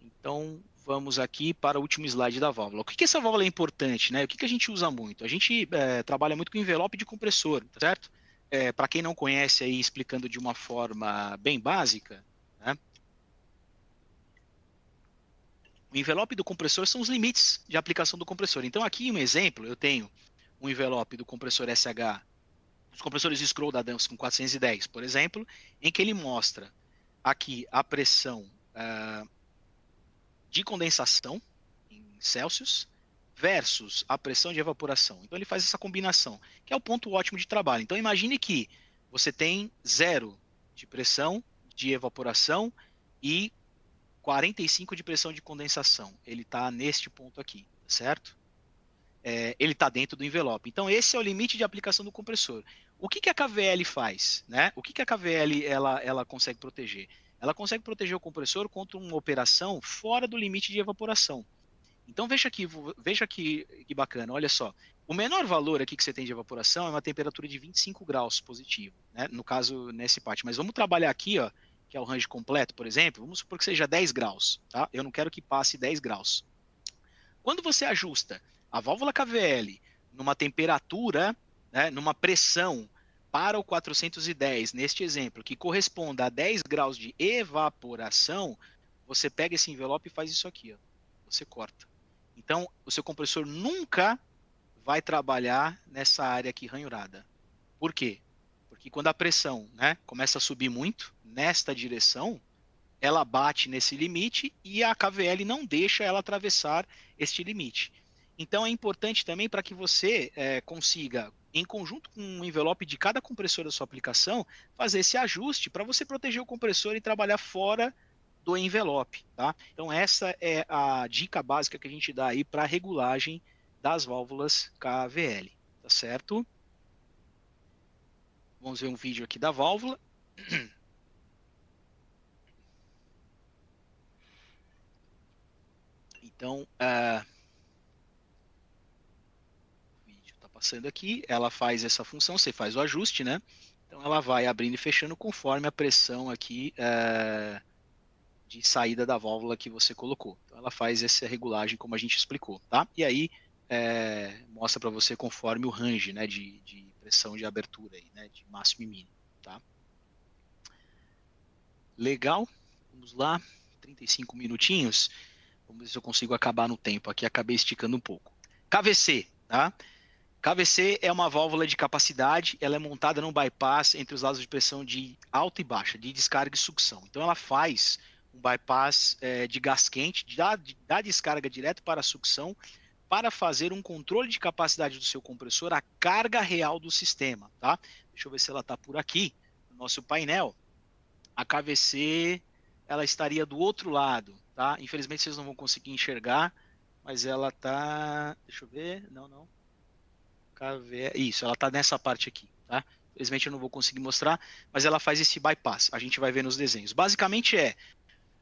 Então, vamos aqui para o último slide da válvula. O que essa válvula é importante, né? O que a gente usa muito? A gente trabalha muito com envelope de compressor, tá certo? Para quem não conhece aí, explicando de uma forma bem básica, né? O envelope do compressor são os limites de aplicação do compressor. Então, aqui um exemplo, eu tenho um envelope do compressor SH, os compressores Scroll da Danfoss com 410, por exemplo, em que ele mostra aqui a pressão de condensação em Celsius versus a pressão de evaporação. Então ele faz essa combinação, que é o ponto ótimo de trabalho. Então imagine que você tem 0 de pressão de evaporação e 45 de pressão de condensação. Ele está neste ponto aqui, certo? Ele está dentro do envelope. Então esse é o limite de aplicação do compressor. O que a KVL faz? Né? O que a KVL ela consegue proteger? Ela consegue proteger o compressor contra uma operação fora do limite de evaporação. Então veja que bacana, olha só. O menor valor aqui que você tem de evaporação é uma temperatura de 25 graus positivo, né? No caso, nesse parte. Mas vamos trabalhar aqui, ó, que é o range completo, por exemplo. Vamos supor que seja 10 graus. Tá? Eu não quero que passe 10 graus. Quando você ajusta a válvula KVL numa temperatura, né, numa pressão para o 410, neste exemplo, que corresponda a 10 graus de evaporação, você pega esse envelope e faz isso aqui, ó. Você corta. Então, o seu compressor nunca vai trabalhar nessa área aqui ranhurada. Por quê? Porque quando a pressão, né, começa a subir muito nesta direção, ela bate nesse limite e a KVL não deixa ela atravessar este limite. Então é importante também para que você consiga, em conjunto com o envelope de cada compressor da sua aplicação, fazer esse ajuste para você proteger o compressor e trabalhar fora do envelope. Tá? Então essa é a dica básica que a gente dá aí para a regulagem das válvulas KVL. Tá certo? Vamos ver um vídeo aqui da válvula. Então, o vídeo está passando aqui, ela faz essa função, você faz o ajuste, né? Então ela vai abrindo e fechando conforme a pressão aqui de saída da válvula que você colocou. Então ela faz essa regulagem como a gente explicou, tá? E aí mostra para você conforme o range, né, de pressão de abertura aí, né, de máximo e mínimo, tá? Legal, vamos lá, 35 minutinhos. Vamos ver se eu consigo acabar no tempo aqui. Acabei esticando um pouco. KVC, tá? KVC é uma válvula de capacidade. Ela é montada num bypass entre os lados de pressão de alta e baixa, de descarga e sucção. Então ela faz um bypass de gás quente, da descarga direto para a sucção, para fazer um controle de capacidade do seu compressor, a carga real do sistema, tá? Deixa eu ver se ela está por aqui, no nosso painel. A KVC, ela estaria do outro lado, tá? Infelizmente vocês não vão conseguir enxergar, mas ela tá, deixa eu ver, não. Isso, ela tá nessa parte aqui, tá? Infelizmente eu não vou conseguir mostrar, mas ela faz esse bypass. A gente vai ver nos desenhos. Basicamente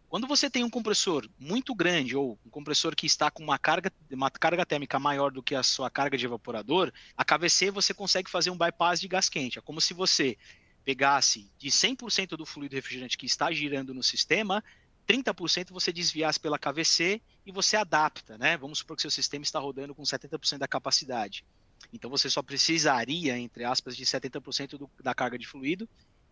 quando você tem um compressor muito grande ou um compressor que está com uma carga térmica maior do que a sua carga de evaporador, a KVC você consegue fazer um bypass de gás quente. É como se você pegasse de 100% do fluido refrigerante que está girando no sistema, 30% você desviasse pela KVC e você adapta, né? Vamos supor que seu sistema está rodando com 70% da capacidade. Então você só precisaria, entre aspas, de 70% da carga de fluido,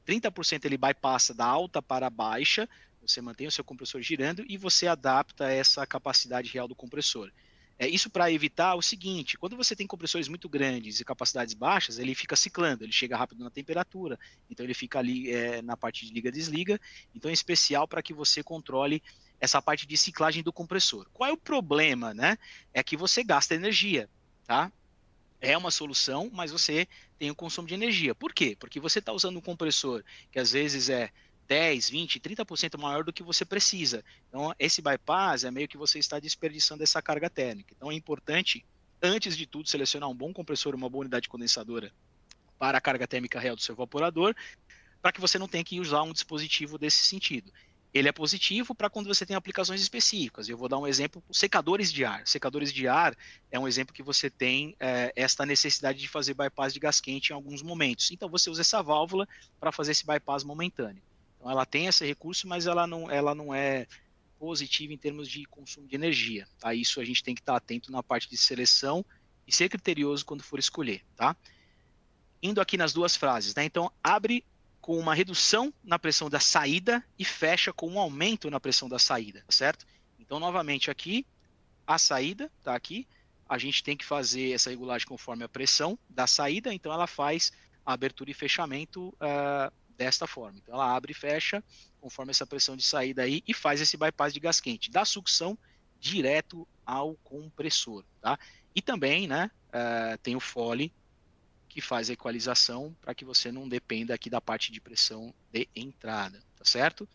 30% ele bypassa da alta para a baixa, você mantém o seu compressor girando e você adapta essa capacidade real do compressor. Isso para evitar o seguinte, quando você tem compressores muito grandes e capacidades baixas, ele fica ciclando, ele chega rápido na temperatura, então ele fica ali na parte de liga-desliga, então é especial para que você controle essa parte de ciclagem do compressor. Qual é o problema, né? É que você gasta energia, tá? É uma solução, mas você tem o consumo de energia. Por quê? Porque você está usando um compressor que às vezes é 10, 20, 30% maior do que você precisa. Então, esse bypass é meio que você está desperdiçando essa carga térmica. Então, é importante, antes de tudo, selecionar um bom compressor, uma boa unidade condensadora para a carga térmica real do seu evaporador, para que você não tenha que usar um dispositivo desse sentido. Ele é positivo para quando você tem aplicações específicas. Eu vou dar um exemplo, secadores de ar. Secadores de ar é um exemplo que você tem esta necessidade de fazer bypass de gás quente em alguns momentos. Então você usa essa válvula para fazer esse bypass momentâneo. Então ela tem esse recurso, mas ela não é positiva em termos de consumo de energia. Tá? Isso a gente tem que estar atento na parte de seleção e ser criterioso quando for escolher. Tá? Indo aqui nas duas frases, né? Então abre com uma redução na pressão da saída e fecha com um aumento na pressão da saída, certo? Então, novamente aqui, a saída está aqui, a gente tem que fazer essa regulagem conforme a pressão da saída, então ela faz a abertura e fechamento desta forma. Então, ela abre e fecha conforme essa pressão de saída aí e faz esse bypass de gás quente, da sucção direto ao compressor, tá? E também, né, tem o fole, que faz a equalização para que você não dependa aqui da parte de pressão de entrada, tá certo?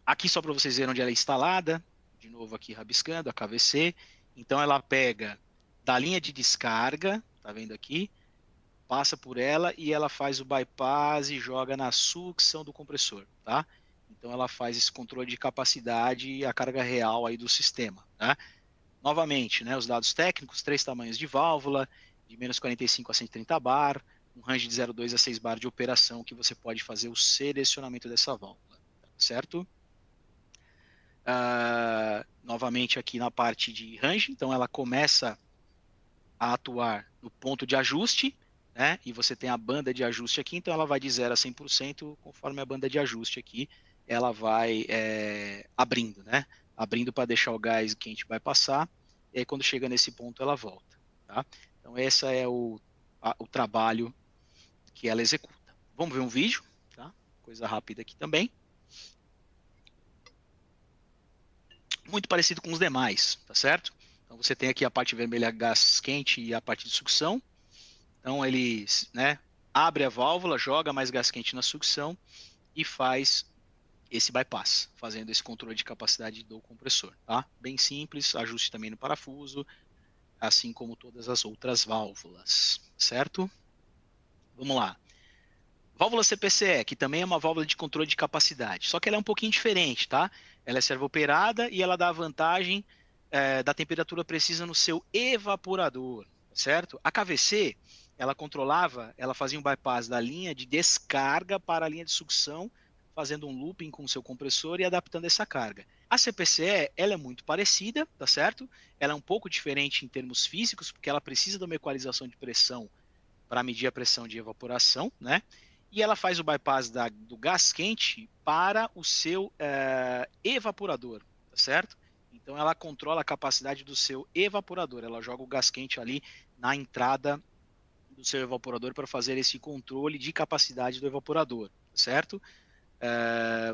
Aqui só para vocês verem onde ela é instalada, de novo aqui rabiscando, a KVC, então ela pega da linha de descarga, tá vendo aqui? Passa por ela e ela faz o bypass e joga na sucção do compressor, tá? Então ela faz esse controle de capacidade e a carga real aí do sistema, tá? Novamente, né, os dados técnicos, 3 tamanhos de válvula, de menos 45 a 130 bar, um range de 0,2 a 6 bar de operação que você pode fazer o selecionamento dessa válvula, certo? Novamente aqui na parte de range, então ela começa a atuar no ponto de ajuste, né, e você tem a banda de ajuste aqui, então ela vai de 0 a 100%, conforme a banda de ajuste aqui, ela vai abrindo, né? Abrindo para deixar o gás quente vai passar, e aí quando chega nesse ponto ela volta, tá? Então esse é o trabalho que ela executa. Vamos ver um vídeo, tá? Coisa rápida aqui também. Muito parecido com os demais, tá certo? Então você tem aqui a parte vermelha gás quente e a parte de sucção. Então ele, né, abre a válvula, joga mais gás quente na sucção e faz esse bypass, fazendo esse controle de capacidade do compressor, tá? Bem simples, ajuste também no parafuso, assim como todas as outras válvulas, certo? Vamos lá. Válvula CPCE, que também é uma válvula de controle de capacidade, só que ela é um pouquinho diferente, tá? Ela é servo-operada e ela dá a vantagem da temperatura precisa no seu evaporador, certo? A KVC, ela fazia um bypass da linha de descarga para a linha de sucção, fazendo um looping com o seu compressor e adaptando essa carga. A CPCE, ela é muito parecida, tá certo? Ela é um pouco diferente em termos físicos, porque ela precisa de uma equalização de pressão para medir a pressão de evaporação, né? E ela faz o bypass do gás quente para o seu evaporador, tá certo? Então ela controla a capacidade do seu evaporador, ela joga o gás quente ali na entrada do seu evaporador para fazer esse controle de capacidade do evaporador, tá certo?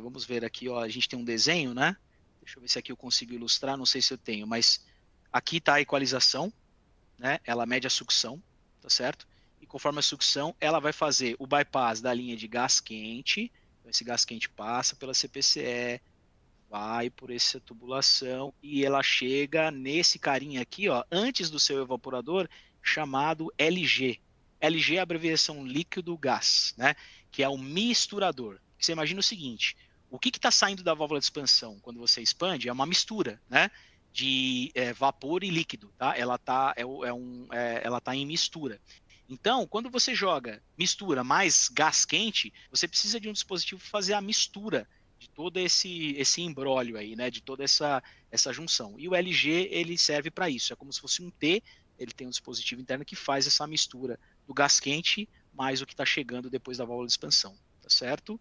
Vamos ver aqui, ó, a gente tem um desenho, né? Deixa eu ver se aqui eu consigo ilustrar, não sei se eu tenho, mas aqui está a equalização, né? Ela mede a sucção, tá certo? E conforme a sucção, ela vai fazer o bypass da linha de gás quente. Então, esse gás quente passa pela CPCE, vai por essa tubulação e ela chega nesse carinha aqui, ó, antes do seu evaporador, chamado LG. LG é a abreviação líquido gás, né? Que é o misturador. Você imagina o seguinte: o que está saindo da válvula de expansão quando você expande é uma mistura, né? De vapor e líquido, tá? Ela está ela tá em mistura. Então, quando você joga mistura mais gás quente, você precisa de um dispositivo para fazer a mistura de todo esse imbróglio aí, né? De toda essa junção. E o LG ele serve para isso. É como se fosse um T. Ele tem um dispositivo interno que faz essa mistura do gás quente mais o que está chegando depois da válvula de expansão, tá certo?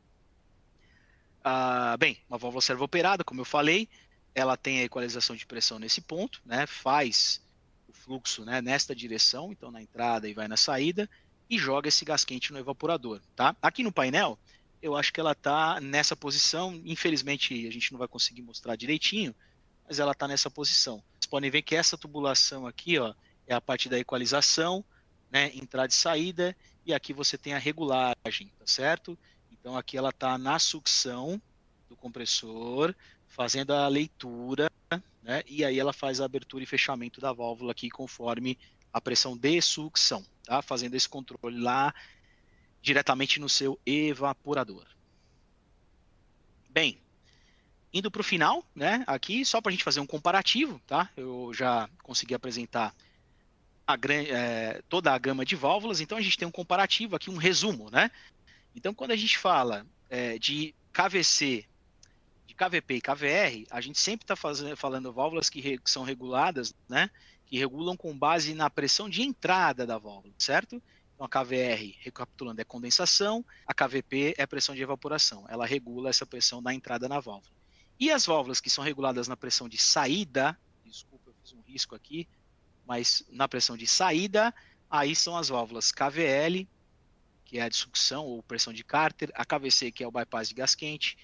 Bem, uma válvula servo-operada, como eu falei, ela tem a equalização de pressão nesse ponto, né? Faz o fluxo, né, nesta direção, então na entrada e vai na saída, e joga esse gás quente no evaporador, tá? Aqui no painel, eu acho que ela está nessa posição. Infelizmente, a gente não vai conseguir mostrar direitinho, mas ela está nessa posição. Vocês podem ver que essa tubulação aqui, ó, é a parte da equalização, né, entrada e saída, e aqui você tem a regulagem, tá certo? Então aqui ela está na sucção do compressor, fazendo a leitura, né, e aí ela faz a abertura e fechamento da válvula aqui conforme a pressão de sucção, tá? Fazendo esse controle lá diretamente no seu evaporador. Bem, indo para o final, né? Aqui só para a gente fazer um comparativo, tá? Eu já consegui apresentar toda a gama de válvulas, então a gente tem um comparativo aqui, um resumo, né? Então, quando a gente fala de KVC, de KVP e KVR, a gente sempre está falando válvulas que são reguladas, né? Que regulam com base na pressão de entrada da válvula, certo? Então, a KVR, recapitulando, é condensação, a KVP é pressão de evaporação. Ela regula essa pressão da entrada na válvula. E as válvulas que são reguladas na pressão de saída, desculpa, eu fiz um risco aqui, mas na pressão de saída, aí são as válvulas KVL, que é a de sucção ou pressão de Carter, a KVC, que é o bypass de gás quente,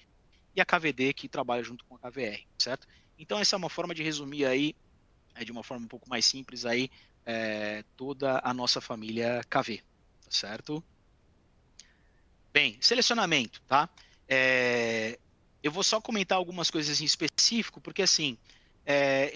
e a KVD, que trabalha junto com a KVR, certo? Então, essa é uma forma de resumir aí, de uma forma um pouco mais simples aí, toda a nossa família KV, tá certo? Bem, selecionamento, tá? Eu vou só comentar algumas coisas em específico, porque assim,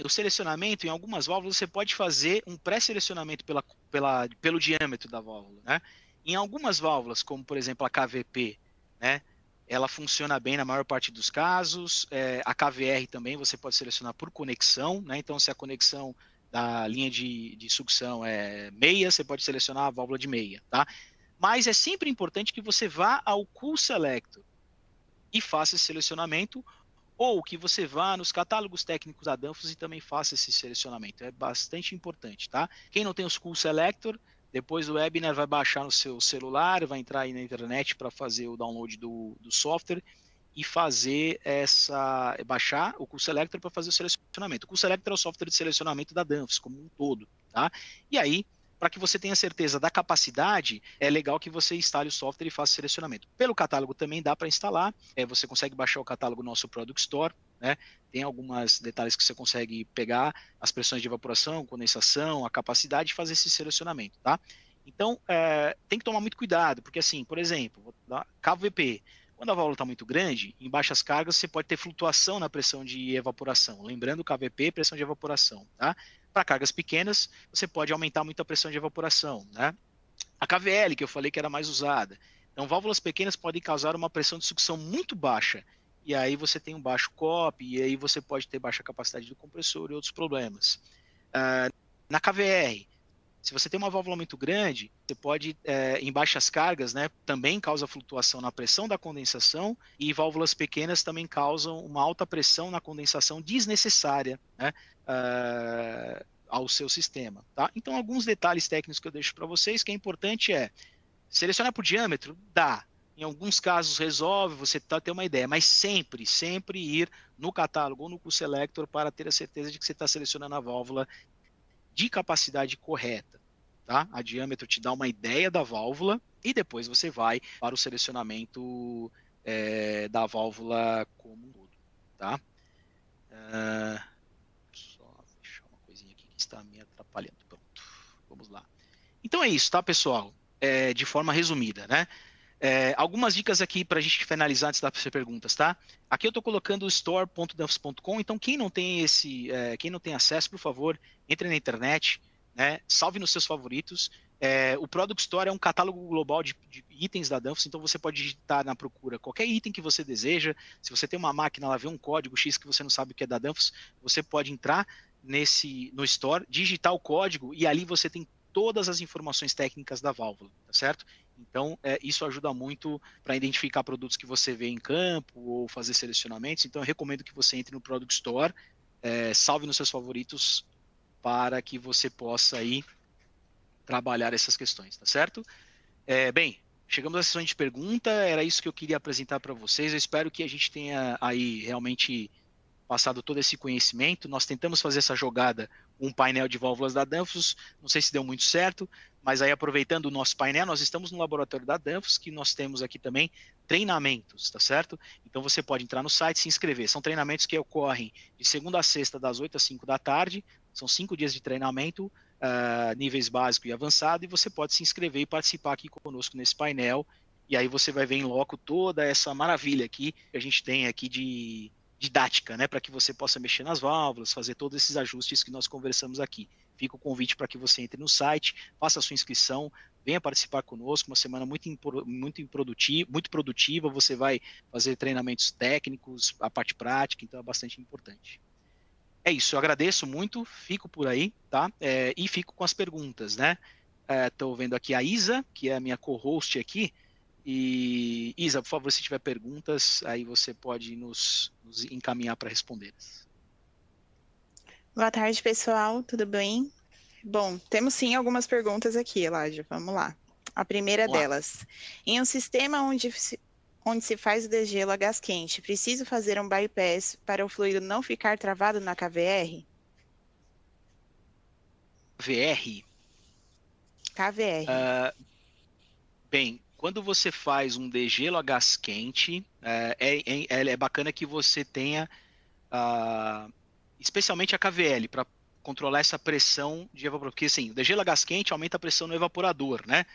o selecionamento, em algumas válvulas, você pode fazer um pré-selecionamento pelo diâmetro da válvula, né? Em algumas válvulas, como por exemplo a KVP, né? Ela funciona bem na maior parte dos casos. A KVR também você pode selecionar por conexão, né? Então, se a conexão da linha de sucção é meia, você pode selecionar a válvula de meia, tá? Mas é sempre importante que você vá ao Cool Selector e faça esse selecionamento, ou que você vá nos catálogos técnicos da Danfoss e também faça esse selecionamento. É bastante importante, tá? Quem não tem os Cool Selector, depois o webinar vai baixar no seu celular, vai entrar aí na internet para fazer o download do software e baixar o Cool Selector para fazer o selecionamento. O Cool Selector é o software de selecionamento da Danfoss como um todo, tá? E aí, para que você tenha certeza da capacidade, é legal que você instale o software e faça o selecionamento. Pelo catálogo também dá para instalar, você consegue baixar o catálogo no nosso Product Store, né? Tem alguns detalhes que você consegue pegar, as pressões de evaporação, condensação, a capacidade e fazer esse selecionamento, tá? Então, tem que tomar muito cuidado, porque assim, por exemplo, vou dar KVP. Quando a válvula está muito grande, em baixas cargas, você pode ter flutuação na pressão de evaporação. Lembrando, KVP, pressão de evaporação, tá? Para cargas pequenas, você pode aumentar muito a pressão de evaporação, né? A KVL, que eu falei que era mais usada. Então, válvulas pequenas podem causar uma pressão de sucção muito baixa. E aí você tem um baixo COP, e aí você pode ter baixa capacidade do compressor e outros problemas. Na KVR, se você tem uma válvula muito grande, você pode, em baixas cargas, né, também causa flutuação na pressão da condensação, e válvulas pequenas também causam uma alta pressão na condensação desnecessária, né, ao seu sistema. Tá? Então, alguns detalhes técnicos que eu deixo para vocês, que é importante selecionar por diâmetro, dá. Em alguns casos resolve, você ter uma ideia, mas sempre ir no catálogo ou no Cool Selector para ter a certeza de que você está selecionando a válvula de capacidade correta, tá? A diâmetro te dá uma ideia da válvula e depois você vai para o selecionamento da válvula como um todo, tá? Só deixar uma coisinha aqui que está me atrapalhando. Pronto, vamos lá. Então é isso, tá, pessoal? De forma resumida, né? Algumas dicas aqui para a gente finalizar antes das perguntas, tá? Aqui eu estou colocando store.danfoss.com, então quem não tem quem não tem acesso, por favor, entre na internet, né? Salve nos seus favoritos. O Product Store é um catálogo global de itens da Danfoss, então você pode digitar na procura qualquer item que você deseja. Se você tem uma máquina, lá vê um código X que você não sabe o que é da Danfoss, você pode entrar no Store, digitar o código e ali você tem todas as informações técnicas da válvula, tá certo? Então, isso ajuda muito para identificar produtos que você vê em campo ou fazer selecionamentos. Então, eu recomendo que você entre no Product Store, salve nos seus favoritos para que você possa aí trabalhar essas questões, tá certo? Bem, chegamos à sessão de pergunta, era isso que eu queria apresentar para vocês. Eu espero que a gente tenha aí realmente passado todo esse conhecimento. Nós tentamos fazer essa jogada com um painel de válvulas da Danfoss, não sei se deu muito certo, mas aí aproveitando o nosso painel, nós estamos no laboratório da Danfoss, que nós temos aqui também treinamentos, tá certo? Então você pode entrar no site e se inscrever. São treinamentos que ocorrem de segunda a sexta, das 8 às 5 da tarde, são 5 dias de treinamento, níveis básico e avançado, e você pode se inscrever e participar aqui conosco nesse painel, e aí você vai ver em loco toda essa maravilha aqui que a gente tem aqui de didática, né, para que você possa mexer nas válvulas, fazer todos esses ajustes que nós conversamos aqui. Fica o convite para que você entre no site, faça a sua inscrição, venha participar conosco, uma semana muito produtiva, você vai fazer treinamentos técnicos, a parte prática, então é bastante importante. É isso, eu agradeço muito, fico por aí, tá? E fico com as perguntas, né? Estou vendo aqui a Isa, que é a minha co-host aqui, e Isa, por favor, se tiver perguntas, aí você pode nos encaminhar para responder. Boa tarde, pessoal, tudo bem? Bom, temos sim algumas perguntas aqui, Elijah, vamos lá. A primeira delas, em um sistema onde se faz o degelo a gás quente, preciso fazer um bypass para o fluido não ficar travado na KVR? KVR? KVR. Bem, quando você faz um degelo a gás quente, é bacana que você tenha, especialmente a KVL, para controlar essa pressão de evaporador. Porque assim, o degelo a gás quente aumenta a pressão no evaporador, né?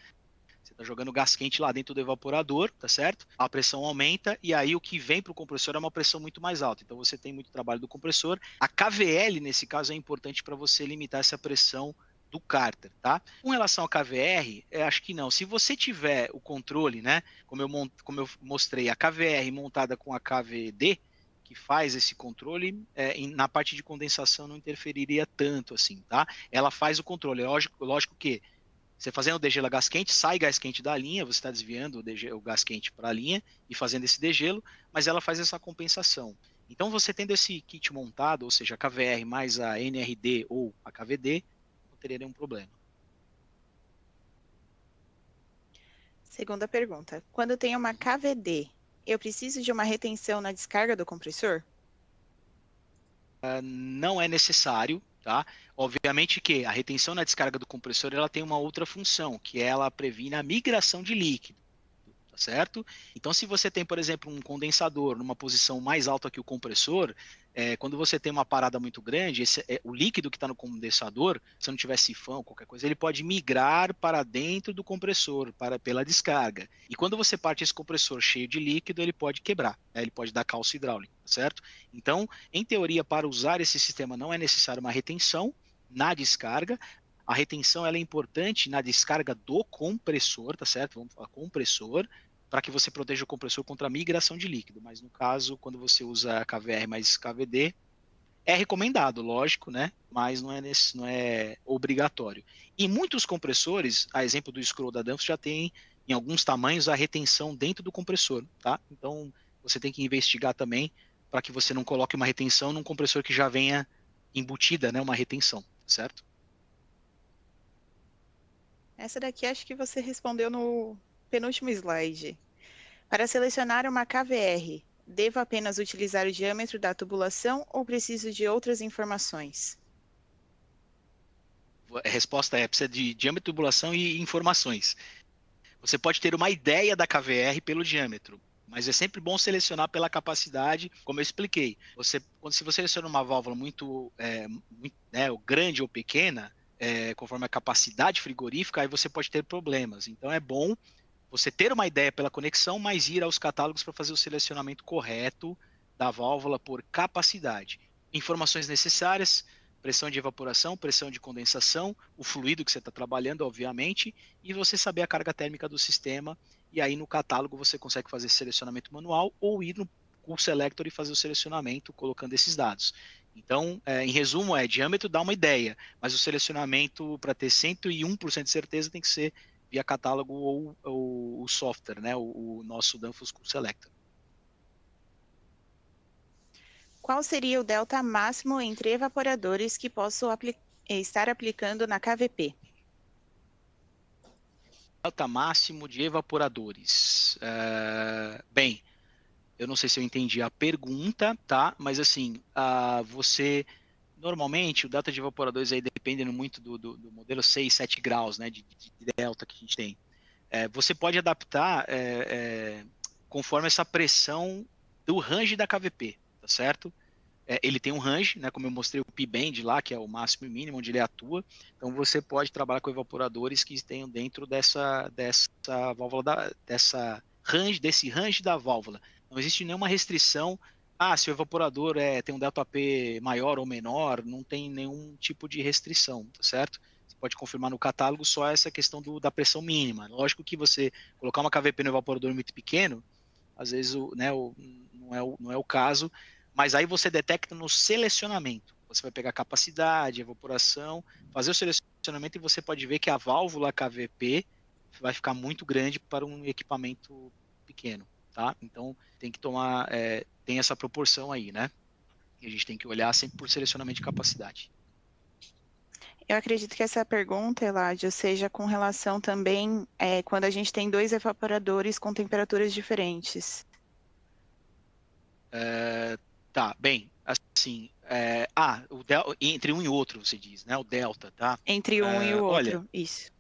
Você está jogando gás quente lá dentro do evaporador, tá certo? A pressão aumenta e aí o que vem para o compressor é uma pressão muito mais alta. Então você tem muito trabalho do compressor. A KVL, nesse caso, é importante para você limitar essa pressão do cárter, tá? Com relação a KVR, acho que não. Se você tiver o controle, né? Como eu mostrei, a KVR montada com a KVD, que faz esse controle, na parte de condensação não interferiria tanto assim, tá? Ela faz o controle. Lógico que você fazendo o degelo a gás quente, sai gás quente da linha, você está desviando o gás quente para a linha e fazendo esse degelo, mas ela faz essa compensação. Então, você tendo esse kit montado, ou seja, a KVR mais a NRD ou a KVD, não teria nenhum problema. Segunda pergunta. Quando tem uma KVD, eu preciso de uma retenção na descarga do compressor? Não é necessário, tá? Obviamente que a retenção na descarga do compressor ela tem uma outra função, que ela previne a migração de líquido, tá certo? Então, se você tem, por exemplo, um condensador numa posição mais alta que o compressor, quando você tem uma parada muito grande, o líquido que está no condensador, se não tiver sifão, qualquer coisa, ele pode migrar para dentro do compressor, pela descarga. E quando você parte esse compressor cheio de líquido, ele pode quebrar, né? Ele pode dar calço hidráulico, tá certo? Então, em teoria, para usar esse sistema não é necessário uma retenção na descarga. A retenção ela é importante na descarga do compressor, tá certo? Vamos falar compressor, para que você proteja o compressor contra a migração de líquido. Mas no caso, quando você usa KVR mais KVD, é recomendado, lógico, né? Mas não é obrigatório. E muitos compressores, a exemplo do Scroll da Danfoss, já tem em alguns tamanhos a retenção dentro do compressor, tá? Então você tem que investigar também para que você não coloque uma retenção num compressor que já venha embutida, né? Uma retenção, certo? Essa daqui acho que você respondeu no penúltimo slide. Para selecionar uma KVR, devo apenas utilizar o diâmetro da tubulação ou preciso de outras informações? A resposta precisa de diâmetro, tubulação e informações. Você pode ter uma ideia da KVR pelo diâmetro, mas é sempre bom selecionar pela capacidade, como eu expliquei. Se você seleciona uma válvula muito grande ou pequena, conforme a capacidade frigorífica, aí você pode ter problemas. Então é bom você ter uma ideia pela conexão, mas ir aos catálogos para fazer o selecionamento correto da válvula por capacidade. Informações necessárias: pressão de evaporação, pressão de condensação, o fluido que você está trabalhando, obviamente, e você saber a carga térmica do sistema, e aí no catálogo você consegue fazer selecionamento manual ou ir no Cool Selector e fazer o selecionamento colocando esses dados. Então, em resumo, diâmetro dá uma ideia, mas o selecionamento, para ter 101% de certeza, tem que ser via catálogo ou o software, né? O nosso Danfoss Cool Selector. Qual seria o delta máximo entre evaporadores que posso estar aplicando na KVP? Delta máximo de evaporadores. Bem, eu não sei se eu entendi a pergunta, tá? Mas assim, você normalmente o delta de evaporadores aí dependendo muito do modelo 6, 7 graus, né, de delta que a gente tem. Você pode adaptar conforme essa pressão do range da KVP, tá certo? Ele tem um range, né, como eu mostrei o P-band lá, que é o máximo e mínimo onde ele atua. Então você pode trabalhar com evaporadores que tenham dentro dessa válvula, desse range da válvula. Não existe nenhuma restrição. Se o evaporador tem um delta P maior ou menor, não tem nenhum tipo de restrição, tá certo? Você pode confirmar no catálogo só essa questão da pressão mínima. Lógico que você colocar uma KVP no evaporador muito pequeno, às vezes não é o caso, mas aí você detecta no selecionamento. Você vai pegar capacidade, evaporação, fazer o selecionamento e você pode ver que a válvula KVP vai ficar muito grande para um equipamento pequeno, tá? Então tem que tomar, tem essa proporção aí, né? E a gente tem que olhar sempre por selecionamento de capacidade. Eu acredito que essa pergunta, Eladio, seja com relação também quando a gente tem dois evaporadores com temperaturas diferentes. Tá, bem, assim, entre um e outro, você diz, né? O delta, tá? Entre um e o outro, olha, isso.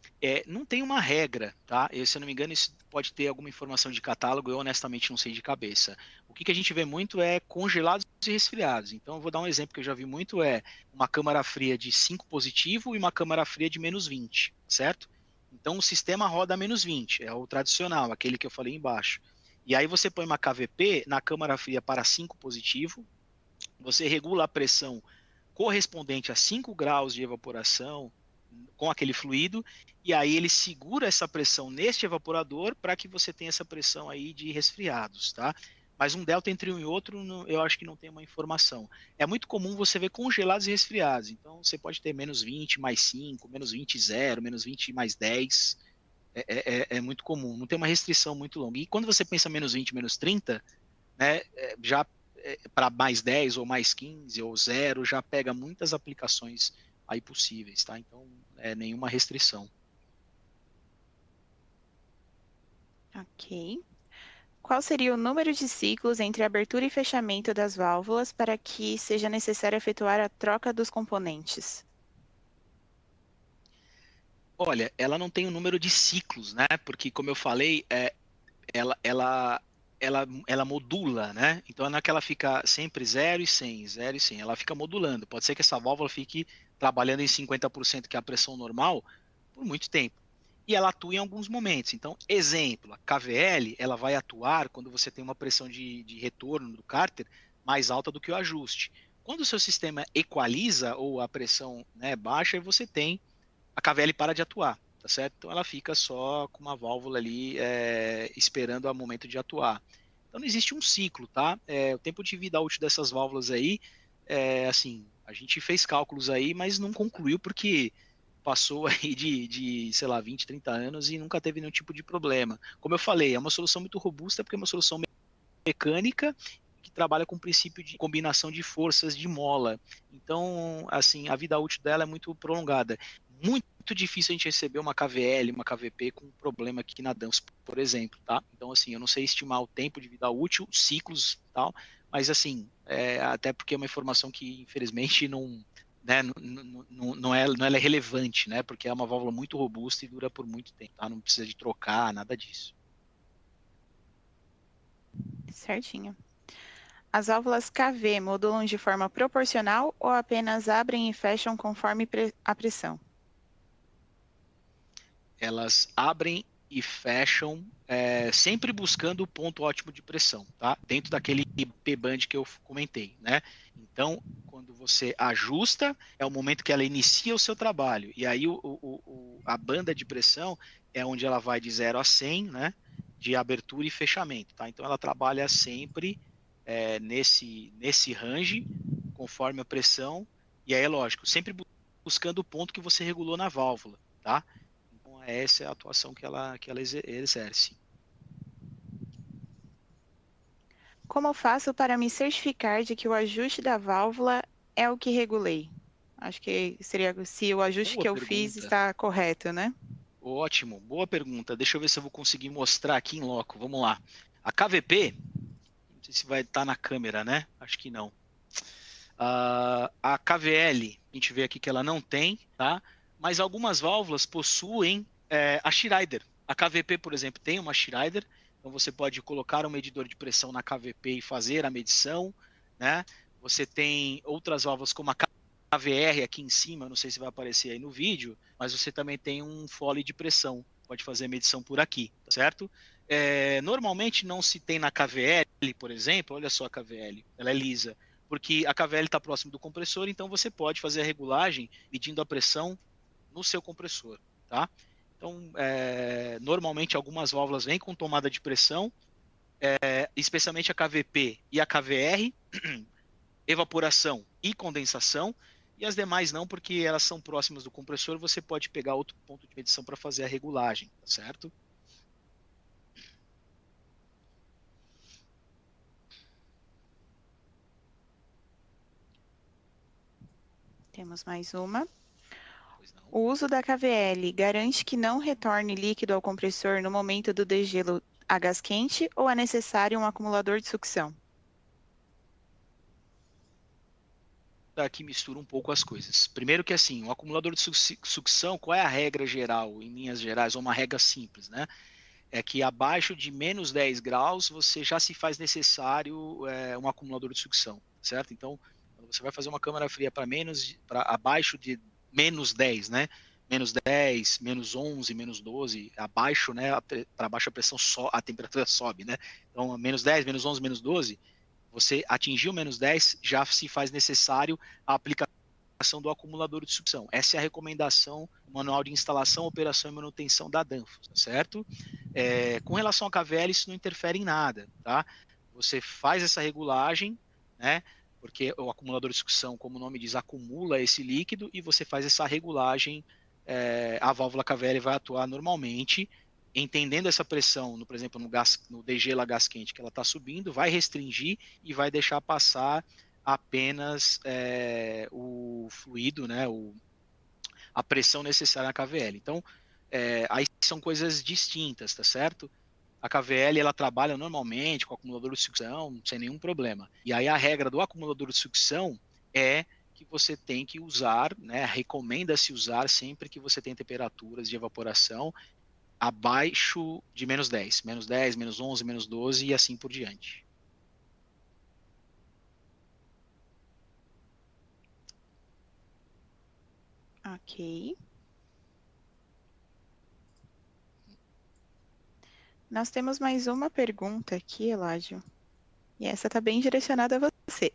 não tem uma regra, tá? Se eu não me engano, isso pode ter alguma informação de catálogo, eu honestamente não sei de cabeça. O que a gente vê muito é congelados e resfriados. Então, eu vou dar um exemplo que eu já vi muito, uma câmara fria de 5 positivo e uma câmara fria de menos 20, certo? Então, o sistema roda a menos 20, é o tradicional, aquele que eu falei embaixo. E aí você põe uma KVP na câmara fria para 5 positivo, você regula a pressão correspondente a 5 graus de evaporação com aquele fluido, e aí ele segura essa pressão neste evaporador para que você tenha essa pressão aí de resfriados, tá? Mas um delta entre um e outro, eu acho que não tem uma informação. É muito comum você ver congelados e resfriados, então você pode ter menos 20 mais 5, menos 20 0, menos 20 mais 10, é muito comum, não tem uma restrição muito longa. E quando você pensa menos 20, menos 30, né, já para mais 10 ou mais 15 ou 0, já pega muitas aplicações aí possíveis, tá? Então, nenhuma restrição. Ok. Qual seria o número de ciclos entre abertura e fechamento das válvulas para que seja necessário efetuar a troca dos componentes? Olha, ela não tem um número de ciclos, né? Porque, como eu falei, ela modula, né? Então não é que ela fica sempre 0 e 100, 0 e 100. Ela fica modulando. Pode ser que essa válvula fique trabalhando em 50%, que é a pressão normal, por muito tempo. E ela atua em alguns momentos. Então, exemplo, a KVL, ela vai atuar quando você tem uma pressão de retorno do cárter mais alta do que o ajuste. Quando o seu sistema equaliza ou a pressão, né, baixa, você tem a KVL para de atuar, tá certo? Então ela fica só com uma válvula ali esperando o momento de atuar. Então não existe um ciclo, tá? O tempo de vida útil dessas válvulas aí, assim, a gente fez cálculos aí, mas não concluiu porque passou aí sei lá, 20, 30 anos e nunca teve nenhum tipo de problema. Como eu falei, é uma solução muito robusta porque é uma solução mecânica que trabalha com o princípio de combinação de forças de mola. Então, assim, a vida útil dela é muito prolongada. Muito difícil a gente receber uma KVL, uma KVP com problema aqui na Danfoss, por exemplo, tá? Então, assim, eu não sei estimar o tempo de vida útil, ciclos e tal, mas, assim, até porque é uma informação que, infelizmente, né, não é relevante, né? Porque é uma válvula muito robusta e dura por muito tempo, tá? Não precisa de trocar, nada disso. Certinho. As válvulas KV modulam de forma proporcional ou apenas abrem e fecham conforme a pressão? Elas abrem e fecham, sempre buscando o ponto ótimo de pressão, tá? Dentro daquele P-band que eu comentei, né? Então, quando você ajusta, é o momento que ela inicia o seu trabalho. E aí a banda de pressão é onde ela vai de 0 a 100, né? De abertura e fechamento, tá? Então, ela trabalha sempre nesse range, conforme a pressão. E aí, é lógico, sempre buscando o ponto que você regulou na válvula, tá? Então, essa é a atuação que ela exerce. Como faço para me certificar de que o ajuste da válvula é o que regulei? Acho que seria se o ajuste Boa que eu fiz pergunta. está correto, né? Ótimo, boa pergunta. Deixa eu ver se eu vou conseguir mostrar aqui em loco. Vamos lá. A KVP, não sei se vai estar na câmera, né? Acho que não. A KVL, a gente vê aqui que ela não tem, tá? Mas algumas válvulas possuem a Schreider. A KVP, por exemplo, tem uma Schreider, então você pode colocar um medidor de pressão na KVP e fazer a medição, né? Você tem outras válvulas como a KVR aqui em cima, não sei se vai aparecer aí no vídeo, mas você também tem um fole de pressão, pode fazer a medição por aqui, tá certo? Normalmente não se tem na KVL, por exemplo, olha só a KVL, ela é lisa, porque a KVL está próximo do compressor, então você pode fazer a regulagem medindo a pressão no seu compressor, tá? Então, normalmente algumas válvulas vêm com tomada de pressão, especialmente a KVP e a KVR, evaporação e condensação, e as demais não, porque elas são próximas do compressor, você pode pegar outro ponto de medição para fazer a regulagem, tá certo? Temos mais uma. Pois não. O uso da KVL garante que não retorne líquido ao compressor no momento do degelo a gás quente ou é necessário um acumulador de sucção? Aqui mistura um pouco as coisas. Primeiro que assim, o acumulador de sucção, qual é a regra geral, em linhas gerais, ou uma regra simples, né? É que abaixo de menos 10 graus você já se faz necessário um acumulador de sucção, certo? Então, quando você vai fazer uma câmara fria para abaixo de menos 10, né? Menos 10, menos 11, menos 12, abaixo, né? Para baixo a pressão a temperatura sobe, né? Então, menos 10, menos 11, menos 12, você atingiu menos 10, já se faz necessário a aplicação do acumulador de sucção. Essa é a recomendação do Manual de Instalação, Operação e Manutenção da Danfoss, certo? Com relação à KVL, isso não interfere em nada, tá? Você faz essa regulagem, né? Porque o acumulador de sucção, como o nome diz, acumula esse líquido e você faz essa regulagem, a válvula KVL vai atuar normalmente, entendendo essa pressão, por exemplo, no degelo gás quente que ela está subindo, vai restringir e vai deixar passar apenas o fluido, né, a pressão necessária na KVL. Então, aí são coisas distintas, tá certo? A KVL ela trabalha normalmente com acumulador de sucção, sem nenhum problema. E aí a regra do acumulador de sucção é que você tem que usar, né, recomenda-se usar sempre que você tem temperaturas de evaporação abaixo de menos 10, menos 11, menos 12 e assim por diante. Ok. Nós temos mais uma pergunta aqui, Eládio. E essa está bem direcionada a você.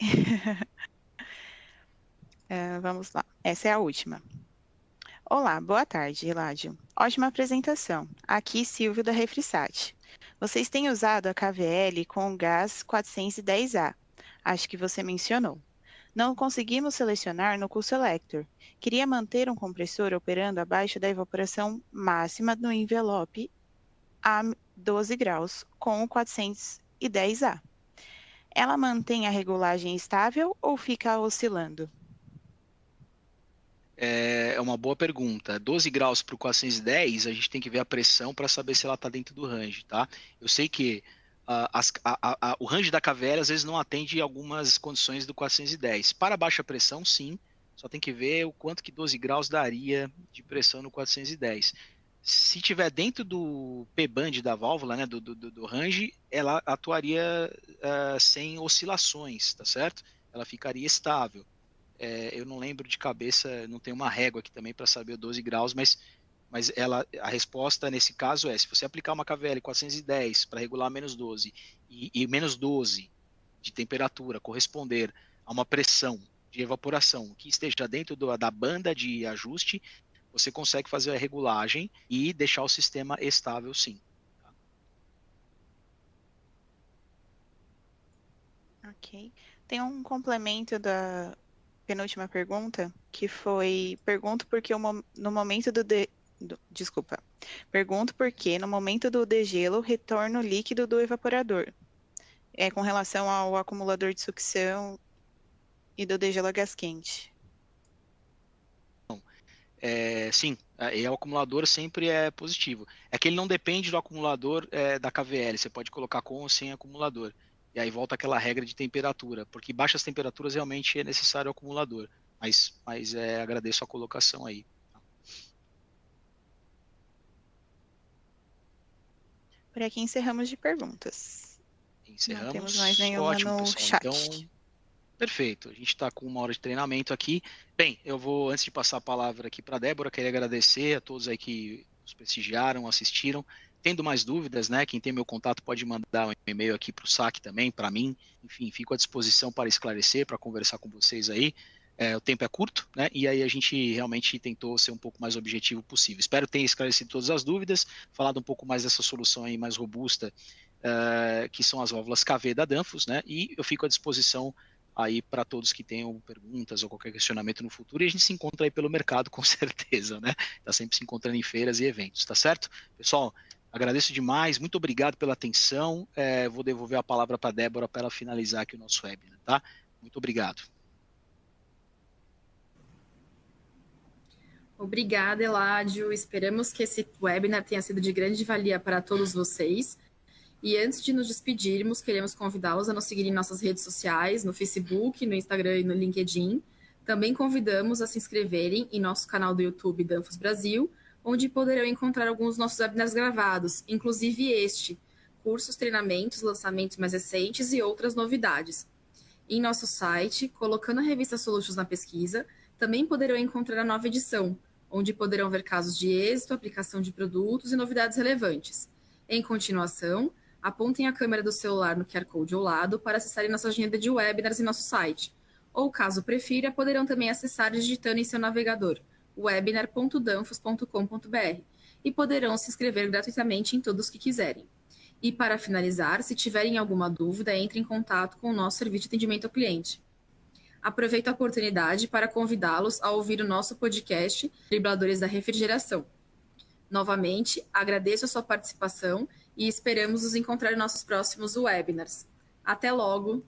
Vamos lá. Essa é a última. Olá, boa tarde, Eládio. Ótima apresentação. Aqui, Silvio da Refrisat. Vocês têm usado a KVL com o gás 410A. Acho que você mencionou. Não conseguimos selecionar no Q-Selector. Queria manter um compressor operando abaixo da evaporação máxima no envelope a 12 graus com o 410A. Ela mantém a regulagem estável ou fica oscilando? É uma boa pergunta. 12 graus para o 410, a gente tem que ver a pressão para saber se ela está dentro do range, tá? Eu sei que o range da KVL às vezes não atende algumas condições do 410. Para baixa pressão, sim. Só tem que ver o quanto que 12 graus daria de pressão no 410. Se tiver dentro do P-band da válvula, né, do range, ela atuaria sem oscilações, tá certo? Ela ficaria estável. Eu não lembro de cabeça, não tem uma régua aqui também para saber o 12 graus, mas mas a resposta nesse caso é, se você aplicar uma KVL 410 para regular menos 12 e menos 12 de temperatura corresponder a uma pressão de evaporação que esteja dentro da banda de ajuste, você consegue fazer a regulagem e deixar o sistema estável, sim. Ok. Tem um complemento da penúltima pergunta, que foi, pergunto porque no momento desculpa. Pergunto porque no momento do degelo retorna o líquido do evaporador. É com relação ao acumulador de sucção e do degelo a gás quente. Sim, e o acumulador sempre é positivo. É que ele não depende do acumulador da KVL, você pode colocar com ou sem acumulador. E aí volta aquela regra de temperatura, porque baixas temperaturas realmente é necessário o acumulador. Mas agradeço a colocação aí. Por aqui encerramos de perguntas. Encerramos. Não temos mais nenhuma Ótimo, no pessoal. chat. Então, perfeito. A gente está com 1 hora de treinamento aqui. Bem, eu vou, antes de passar a palavra aqui para a Débora, queria agradecer a todos aí que nos prestigiaram, assistiram. Tendo mais dúvidas, né? Quem tem meu contato pode mandar um e-mail aqui para o SAC também, para mim. Enfim, fico à disposição para esclarecer, para conversar com vocês aí. O tempo é curto, né? E aí a gente realmente tentou ser um pouco mais objetivo possível. Espero ter esclarecido todas as dúvidas, falado um pouco mais dessa solução aí mais robusta, que são as válvulas KV da Danfoss, né? E eu fico à disposição aí para todos que tenham perguntas ou qualquer questionamento no futuro, e a gente se encontra aí pelo mercado, com certeza, né? Tá sempre se encontrando em feiras e eventos, tá certo? Pessoal, agradeço demais, muito obrigado pela atenção, vou devolver a palavra para a Débora para ela finalizar aqui o nosso webinar, tá? Muito obrigado. Obrigada, Eládio. Esperamos que esse webinar tenha sido de grande valia para todos vocês. E antes de nos despedirmos, queremos convidá-los a nos seguir em nossas redes sociais, no Facebook, no Instagram e no LinkedIn. Também convidamos a se inscreverem em nosso canal do YouTube Danfoss Brasil, onde poderão encontrar alguns dos nossos webinars gravados, inclusive este, cursos, treinamentos, lançamentos mais recentes e outras novidades. Em nosso site, colocando a revista Solutions na pesquisa, também poderão encontrar a nova edição, onde poderão ver casos de êxito, aplicação de produtos e novidades relevantes. Em continuação, apontem a câmera do celular no QR Code ao lado para acessarem nossa agenda de webinars em nosso site. Ou, caso prefira, poderão também acessar digitando em seu navegador webinar.danfoss.com.br e poderão se inscrever gratuitamente em todos que quiserem. E para finalizar, se tiverem alguma dúvida, entre em contato com o nosso serviço de atendimento ao cliente. Aproveito a oportunidade para convidá-los a ouvir o nosso podcast Dribladores da Refrigeração. Novamente, agradeço a sua participação e esperamos nos encontrar em nossos próximos webinars. Até logo!